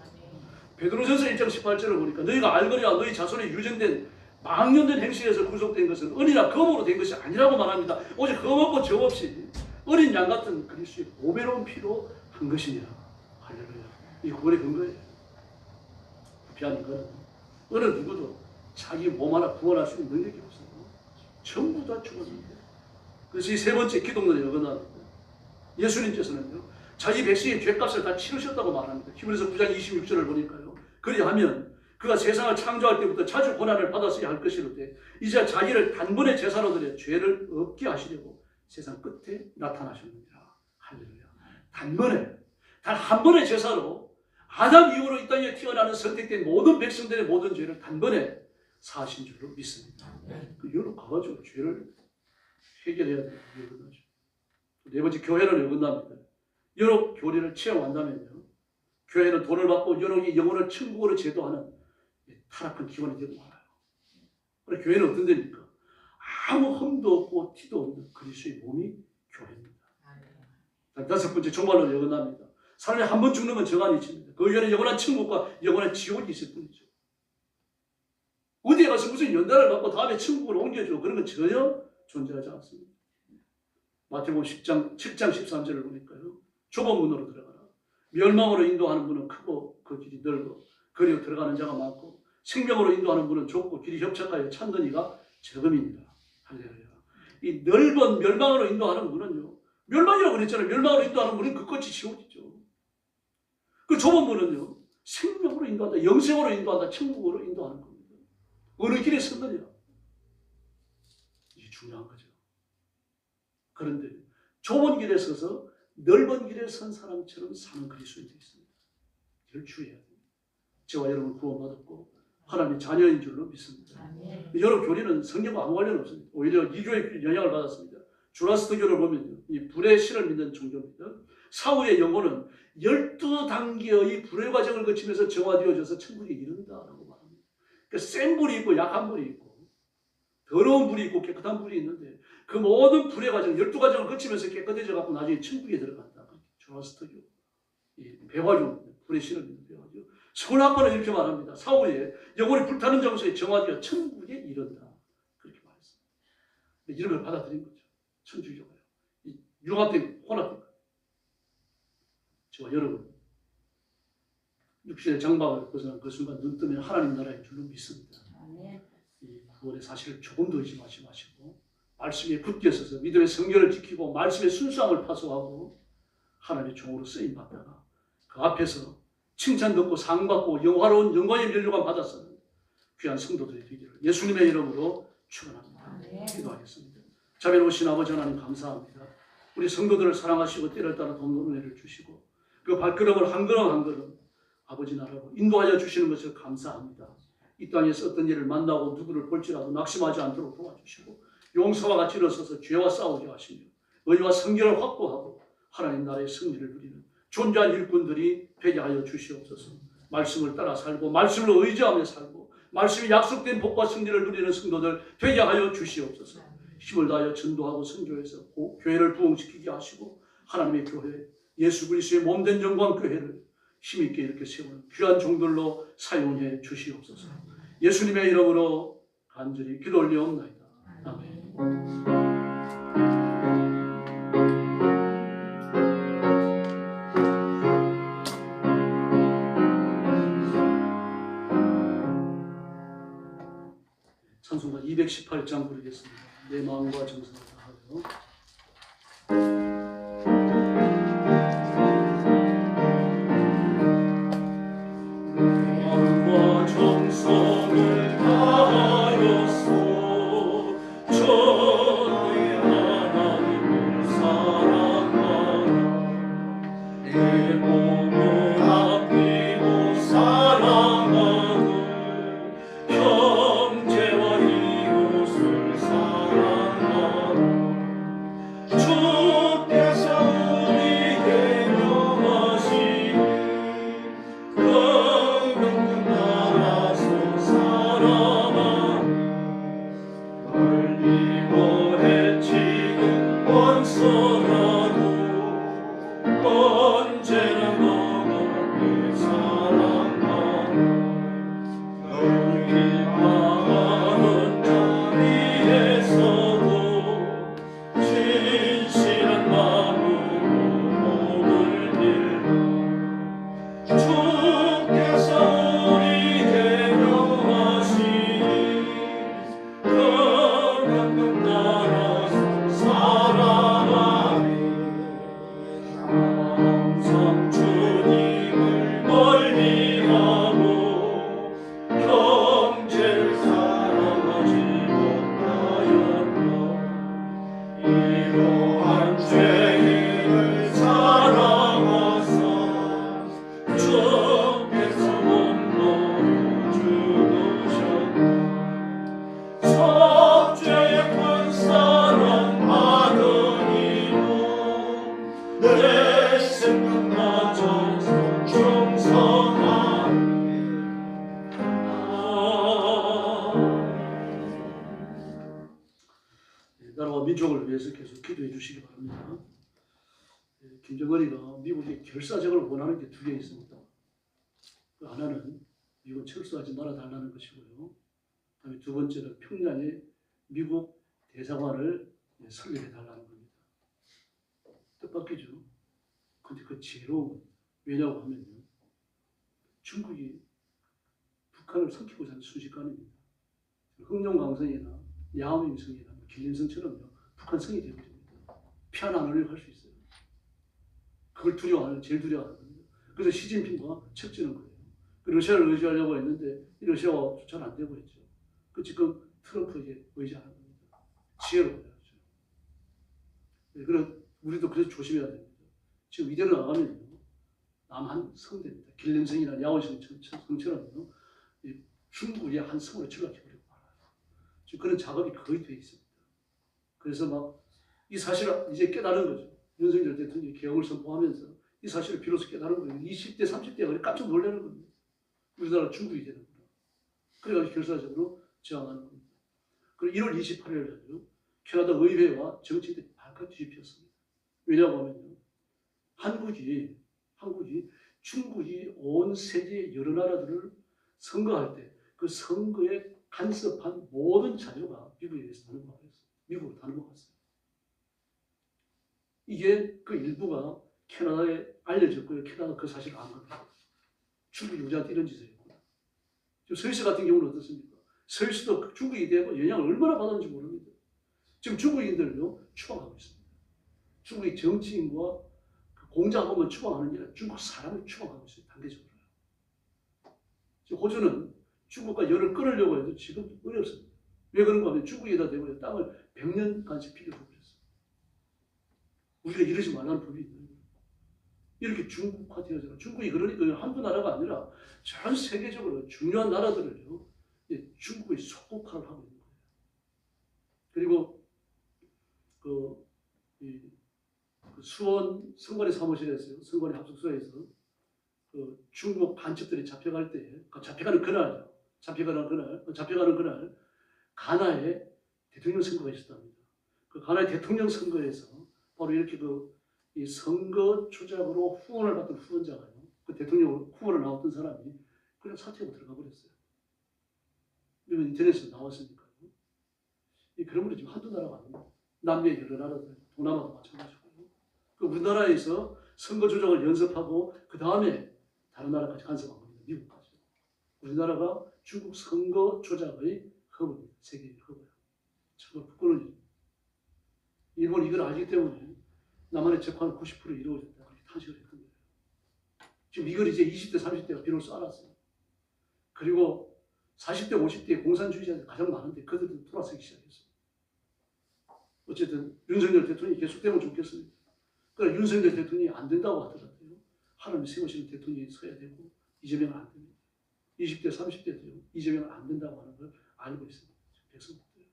베드로전서 1장 18절을 보니까 너희가 알거니와 너희 자손에 유전된 망령된 행실에서 구속된 것은 은이나 금으로 된 것이 아니라고 말합니다. 오직 금 없고 적 없이 어린 양 같은 그리스도의 보배로운 피로 한 것이니라. 할렐루야. 이 구원의 근거예요. 부패한 거는 어느 누구도 자기 몸 하나 구원할 수 있는 능력이 없어요. 전부 다 죽었는데. 그래서 이 세 번째 기독론의 어긋납니다. 예수님께서는요, 자기 백성의 죄값을 다 치르셨다고 말합니다. 히브리서 9장 26절을 보니까요. 그리하면 그가 세상을 창조할 때부터 자주 고난을 받았어야 할 것이로되 이제 자기를 단번에 제사로 드려 죄를 없게 하시려고 세상 끝에 나타나셨느니라. 할렐루야. 단번에, 단 한 번의 제사로 아담 이후로 이 땅에 태어나는 선택된 모든 백성들의 모든 죄를 단번에 사하신 줄로 믿습니다. 그 유럽 가가지고 죄를 해결해야 돼요. 네 번째, 교회는 어긋납니다. 유럽 교리를 체험한다면요, 교회는 돈을 받고 여러분이 영혼을 천국으로 제도하는 타락한 기관이 되고 말아요. 그래서 교회는 어떤 데입니까? 아무 흠도 없고 티도 없는 그리스도의 몸이 교회입니다. 다섯 번째, 종말론 어긋납니다. 사람이 한 번 죽는 건 정한이 있습니다. 그 위에는 영원한 천국과 영원한 지옥이 있을 뿐이죠. 어디에 가서 무슨 연단을 받고 다음에 천국으로 옮겨줘 그런 건 전혀 존재하지 않습니다. 마태복음 7장 13절을 보니까요, 좁은 문으로 들어가라. 멸망으로 인도하는 문은 크고 그 길이 넓어 그리고 들어가는 자가 많고 생명으로 인도하는 문은 좁고 길이 협착하여 찾는 이가 적음입니다. 할렐루야. 이 넓은 멸망으로 인도하는 문은요, 멸망이라고 그랬잖아요. 멸망으로 인도하는 문은 그 끝이 지옥이죠. 그 좁은 문은요, 생명으로 인도한다, 영생으로 인도한다, 천국으로 인도하는 겁니다. 어느 길에 섰느냐, 이게 중요한 거죠. 그런데 좁은 길에 서서 넓은 길에 선 사람처럼 사는 그리스도인도 있습니다. 이를 주의해야 됩니다. 저와 여러분 구원받았고 하나님의 자녀인 줄로 믿습니다. 여러 교리는 성경과 아무 관련 없습니다. 오히려 이교의 영향을 받았습니다. 주라스트교를 보면요, 이 불의 신을 믿는 종교입니다. 사후의 영혼은 12단계의 불의 과정을 거치면서 정화되어져서 천국에 이른다라고 말합니다. 그러니까 센 불이 있고 약한 불이 있고 더러운 불이 있고 깨끗한 불이 있는데 그 모든 불의 과정, 12과정을 거치면서 깨끗해져 갖고 나중에 천국에 들어간다. 주라스트교, 이 배화종, 불의 신을 믿는 배화종. 서울학파는 이렇게 말합니다. 사후에 영혼이 불타는 장소에 정화되어 천국에 이른다. 그렇게 말했습니다. 이런 걸 받아들인 거죠. 천주교가요. 융합된, 혼합된 거예요. 저와 여러분, 육신의 장막을 벗어난 그 순간 눈 뜨면 하나님 나라의 줄로 믿습니다. 이 구원의 사실을 조금 더 의심하지 마시고 말씀에 굳게 서서 믿음의 성결을 지키고 말씀의 순수함을 파송하고 하나님의 종으로 쓰임 받다가 그 앞에서 칭찬 듣고 상 받고 영화로운 영광의 면류관 받았었는 귀한 성도들이 되기를 예수님의 이름으로 축원합니다. 기도하겠습니다. 자비로우신 아버지 하나님 감사합니다. 우리 성도들을 사랑하시고 때를 따라 돕는 은혜를 주시고 그 발걸음을 한 걸음 한 걸음 아버지 나라로 인도하여 주시는 것을 감사합니다. 이 땅에서 어떤 일을 만나고 누구를 볼지라도 낙심하지 않도록 도와주시고 용서와 같이 일어서서 죄와 싸우게 하시며 의와 성결을 확보하고 하나님 나라의 승리를 누리는 존귀한 일꾼들이 되게 하여 주시옵소서. 말씀을 따라 살고 말씀을 의지하며 살고 말씀이 약속된 복과 승리를 누리는 성도들 되게 하여 주시옵소서. 힘을 다하여 전도하고 선교해서 교회를 부흥시키게 하시고 하나님의 교회, 예수 그리스도의 몸된 영광교회를 힘있게 이렇게 세우는 귀한 종들로 사용해 주시옵소서. 예수님의 이름으로 간절히 기도 올리옵나이다. 아멘. 찬송가 218장 부르겠습니다. 내 마음과 정성을 다하여. 주 나라와 민족을 위해서 계속 기도해 주시기 바랍니다. 김정은이가 미국의 결사적을 원하는 게 두 개 있습니다. 그 하나는 미국 철수하지 말아달라는 것이고요. 그다음에 두 번째는 평양에 미국 대사관을 설립해 달라는 겁니다. 뜻밖이죠. 근데 그 지혜로운 왜냐고 하면요. 중국이 북한을 삼키고자 하는 순식간입니다. 흑룡강성이나 야오밍성이나 길림성처럼요. 북한 성이 되어버립니다. 피하나 안 하려고 할 수 있어요. 그걸 두려워하는, 제일 두려워하는 겁니다. 그래서 시진핑과 척지는 거예요. 그 러시아를 의지하려고 했는데 이 러시아와 잘 안 되고 있죠. 그 지금 트럼프에게 의지하는 겁니다. 지혜로워야죠. 그래서 우리도 그래서 조심해야 됩니다. 지금 이대로 나가면요. 남한 성대입니다. 길림성이나 야오밍성처럼요. 중국의 한 성으로 전락해버리고 말아요. 지금 그런 작업이 거의 돼 있습니다. 그래서 막 이 사실을 이제 깨달은 거죠. 윤석열 대통령이 개혁을 선포하면서 이 사실을 비로소 깨달은 거예요. 20대, 30대가 깜짝 놀라는 겁니다. 우리나라 중국이 되는구나. 그래가지고 결사적으로 저항하는 겁니다. 그리고 1월 28일 날요. 캐나다 의회와 정치인들이 발칵 뒤집혔습니다. 왜냐고 하면요. 한국이 중국이 온 세계 여러 나라들을 선거할 때 그 선거에 간섭한 모든 자료가 미국에 의해서 다 넘어갔어요. 미국으로 다 넘어갔어요. 이게 그 일부가 캐나다에 알려졌고요. 캐나다가 그 사실을 안 합니다. 중국이 우리한테 이런 짓을 했구나. 지금 스위스 같은 경우는 어떻습니까? 스위스도 중국에 대해 영향을 얼마나 받았는지 모릅니다. 지금 중국인들요 추방하고 있습니다. 중국의 정치인과 그 공작업만 추방하는 게 아니라 중국 사람을 추방하고 있어요. 단계적으로요. 지금 호주는 중국과 열을 끊으려고 해도 지금 어렵습니다. 왜 그런가 하면 중국에다 대고 땅을 100년간씩 빌려주고 있어요. 우리가 이러지 말라는 법이 있는 거예요. 이렇게 중국화되어져요. 중국이 그러니까 한두 나라가 아니라 전 세계적으로 중요한 나라들을요, 중국의 소국화를 하고 있는 거예요. 그리고 그 수원 선관위 사무실에서요, 선관위 합숙소에서 그 중국 간첩들이 잡혀갈 때, 잡혀가는 그날, 가나에 대통령 선거가 있었답니다. 그 가나의 대통령 선거에서 바로 이렇게 이 선거 조작으로 후원을 받던 후원자가요, 그 대통령 후보로 나왔던 사람이 그냥 사퇴하고 들어가 버렸어요. 이건 인터넷에서 나왔으니까요. 그런 분이 지금 한두 나라가 아닙니다. 남미의 여러 나라들, 동남아도 마찬가지고요. 그 우리나라에서 선거 조작을 연습하고 그 다음에 다른 나라까지 간섭한 겁니다. 미국까지. 우리나라가 중국 선거 조작의 허브입니다. 세계의 허브예요. 정말 부끄러운 일입니다. 일본이 이걸 알기 때문에 남한의 재판은 90% 이루어졌다. 그렇게 탄식을 했던 거예요. 지금 이걸 이제 20대, 30대가 비로소 알았어요. 그리고 40대, 50대의 공산주의자들이 가장 많은데 그들도 돌아서기 시작했어요. 어쨌든 윤석열 대통령이 계속되면 좋겠습니다. 그러나 윤석열 대통령이 안 된다고 하더라도요. 하나님이 세우시는 대통령이 서야 되고 이재명은 안 됩니다. 20대, 30대도요. 이재명은 안 된다고 하는 걸 알고 있습니다. 백성들도요.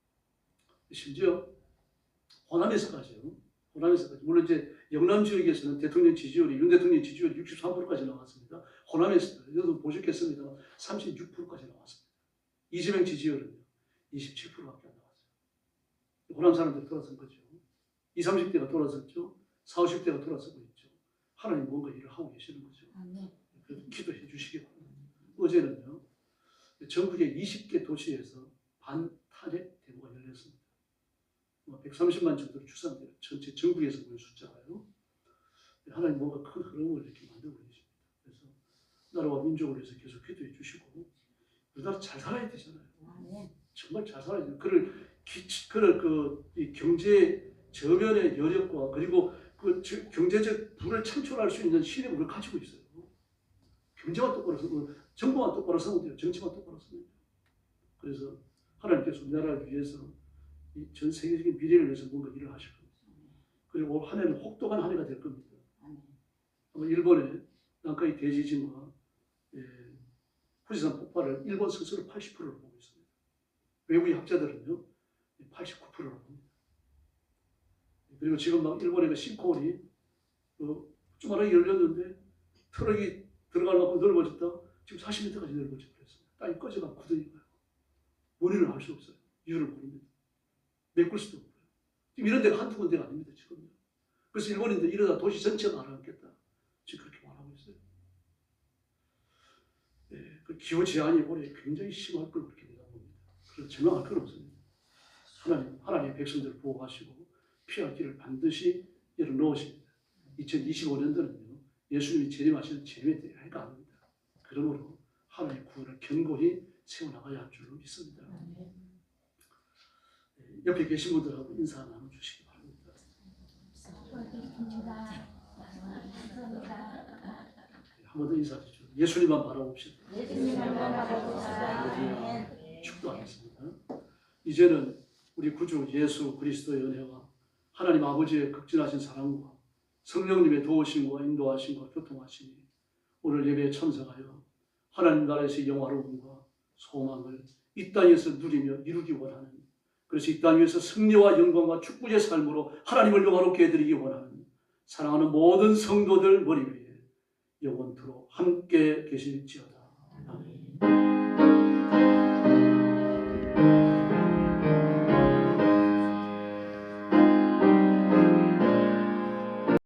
심지어 호남에서까지요. 물론 이제 영남 지역에서는 대통령 지지율이 윤 대통령 지지율이 63%까지 나왔습니다. 호남에서 여러분 보셨겠습니다. 36%까지 나왔습니다. 이재명 지지율은요 27%밖에 안 나왔어요. 호남 사람들이 돌아선 거죠. 20, 30대가 돌아섰죠. 40, 50대가 돌아서고 있죠. 하나님 뭔가 일을 하고 계시는 거죠. 그래서 기도해 주시기 바랍니다. 어제는요 전국의 20개 도시에서 반탄핵 데모가 열렸습니다. 130만 정도로 추산돼요. 전체 전국에서 보는 숫자가요. 하나님 뭔가 큰 흐름을 이렇게 만들고 계십니다. 그래서 나라와 민족을 위해서 계속 기도해 주시고 우리나라 잘 살아야 되잖아요. 정말 잘 살아야 돼요. 이 경제 저변의 여력과 그리고 그 경제적 부를 창출할 수 있는 신의 물을 가지고 있어요. 경제만 똑바로 서고 정부만 똑바로 서면 돼요. 정치만 똑바로 서면 돼요. 그래서 하나님께서 우리나라를 위해서 이 전 세계적인 미래를 위해서 뭔가 일을 하실 겁니다. 그리고 올 한 해는 혹독한 한 해가 될 겁니다. 아마 일본의 난카이 대지진과 후지산 폭발을 일본 스스로 80%를 보고 있습니다. 외국의 학자들은요 89%라고 봅니다. 그리고 지금 막 일본의 그 싱크홀이 조그맣게 열렸는데 트럭이 들어가려고 넓어졌다 지금 40m까지 넓어져 버렸습니다. 땅이 꺼져가 굳으니까요. 원인을 알 수 없어요. 이유를 모릅니다. 메꿀 수도 없고요. 지금 이런 데가 한두 군데가 아닙니다. 지금요. 그래서 일본인들 이러다 도시 전체가 알아듣겠다. 지금 그렇게 말하고 있어요. 네, 그 기후 제한이 올해 굉장히 심할 걸 그렇게 내다봅니다. 그래서 절망할 건 없습니다. 하나님의 백성들을 보호하시고 피할 길을 반드시 열어놓으십니다. 2025년도는요, 예수님이 재림하시는 재림의 때가 해가 아닙니다. 그러므로 하나님의 구원을 견고히 세워나가야 할 줄로 믿습니다. 옆에 계신 분들하고 인사 나눠주시기 바랍니다. 한 번 더 인사해 주죠. 예수님만 바라봅시다. 축도하겠습니다. 이제는 우리 구주 예수 그리스도의 은혜와 하나님 아버지의 극진하신 사랑과 성령님의 도우심과 인도하심과 교통하심이 오늘 예배에 참석하여 하나님 나라에서의 영화로움과 소망을 이 땅에서 누리며 이루기 원하는, 그래서 이 땅에서 승리와 영광과 축복의 삶으로 하나님을 영화롭게 해드리기 원하는 사랑하는 모든 성도들 머리 위에 영원토록 함께 계실지어다. 아멘.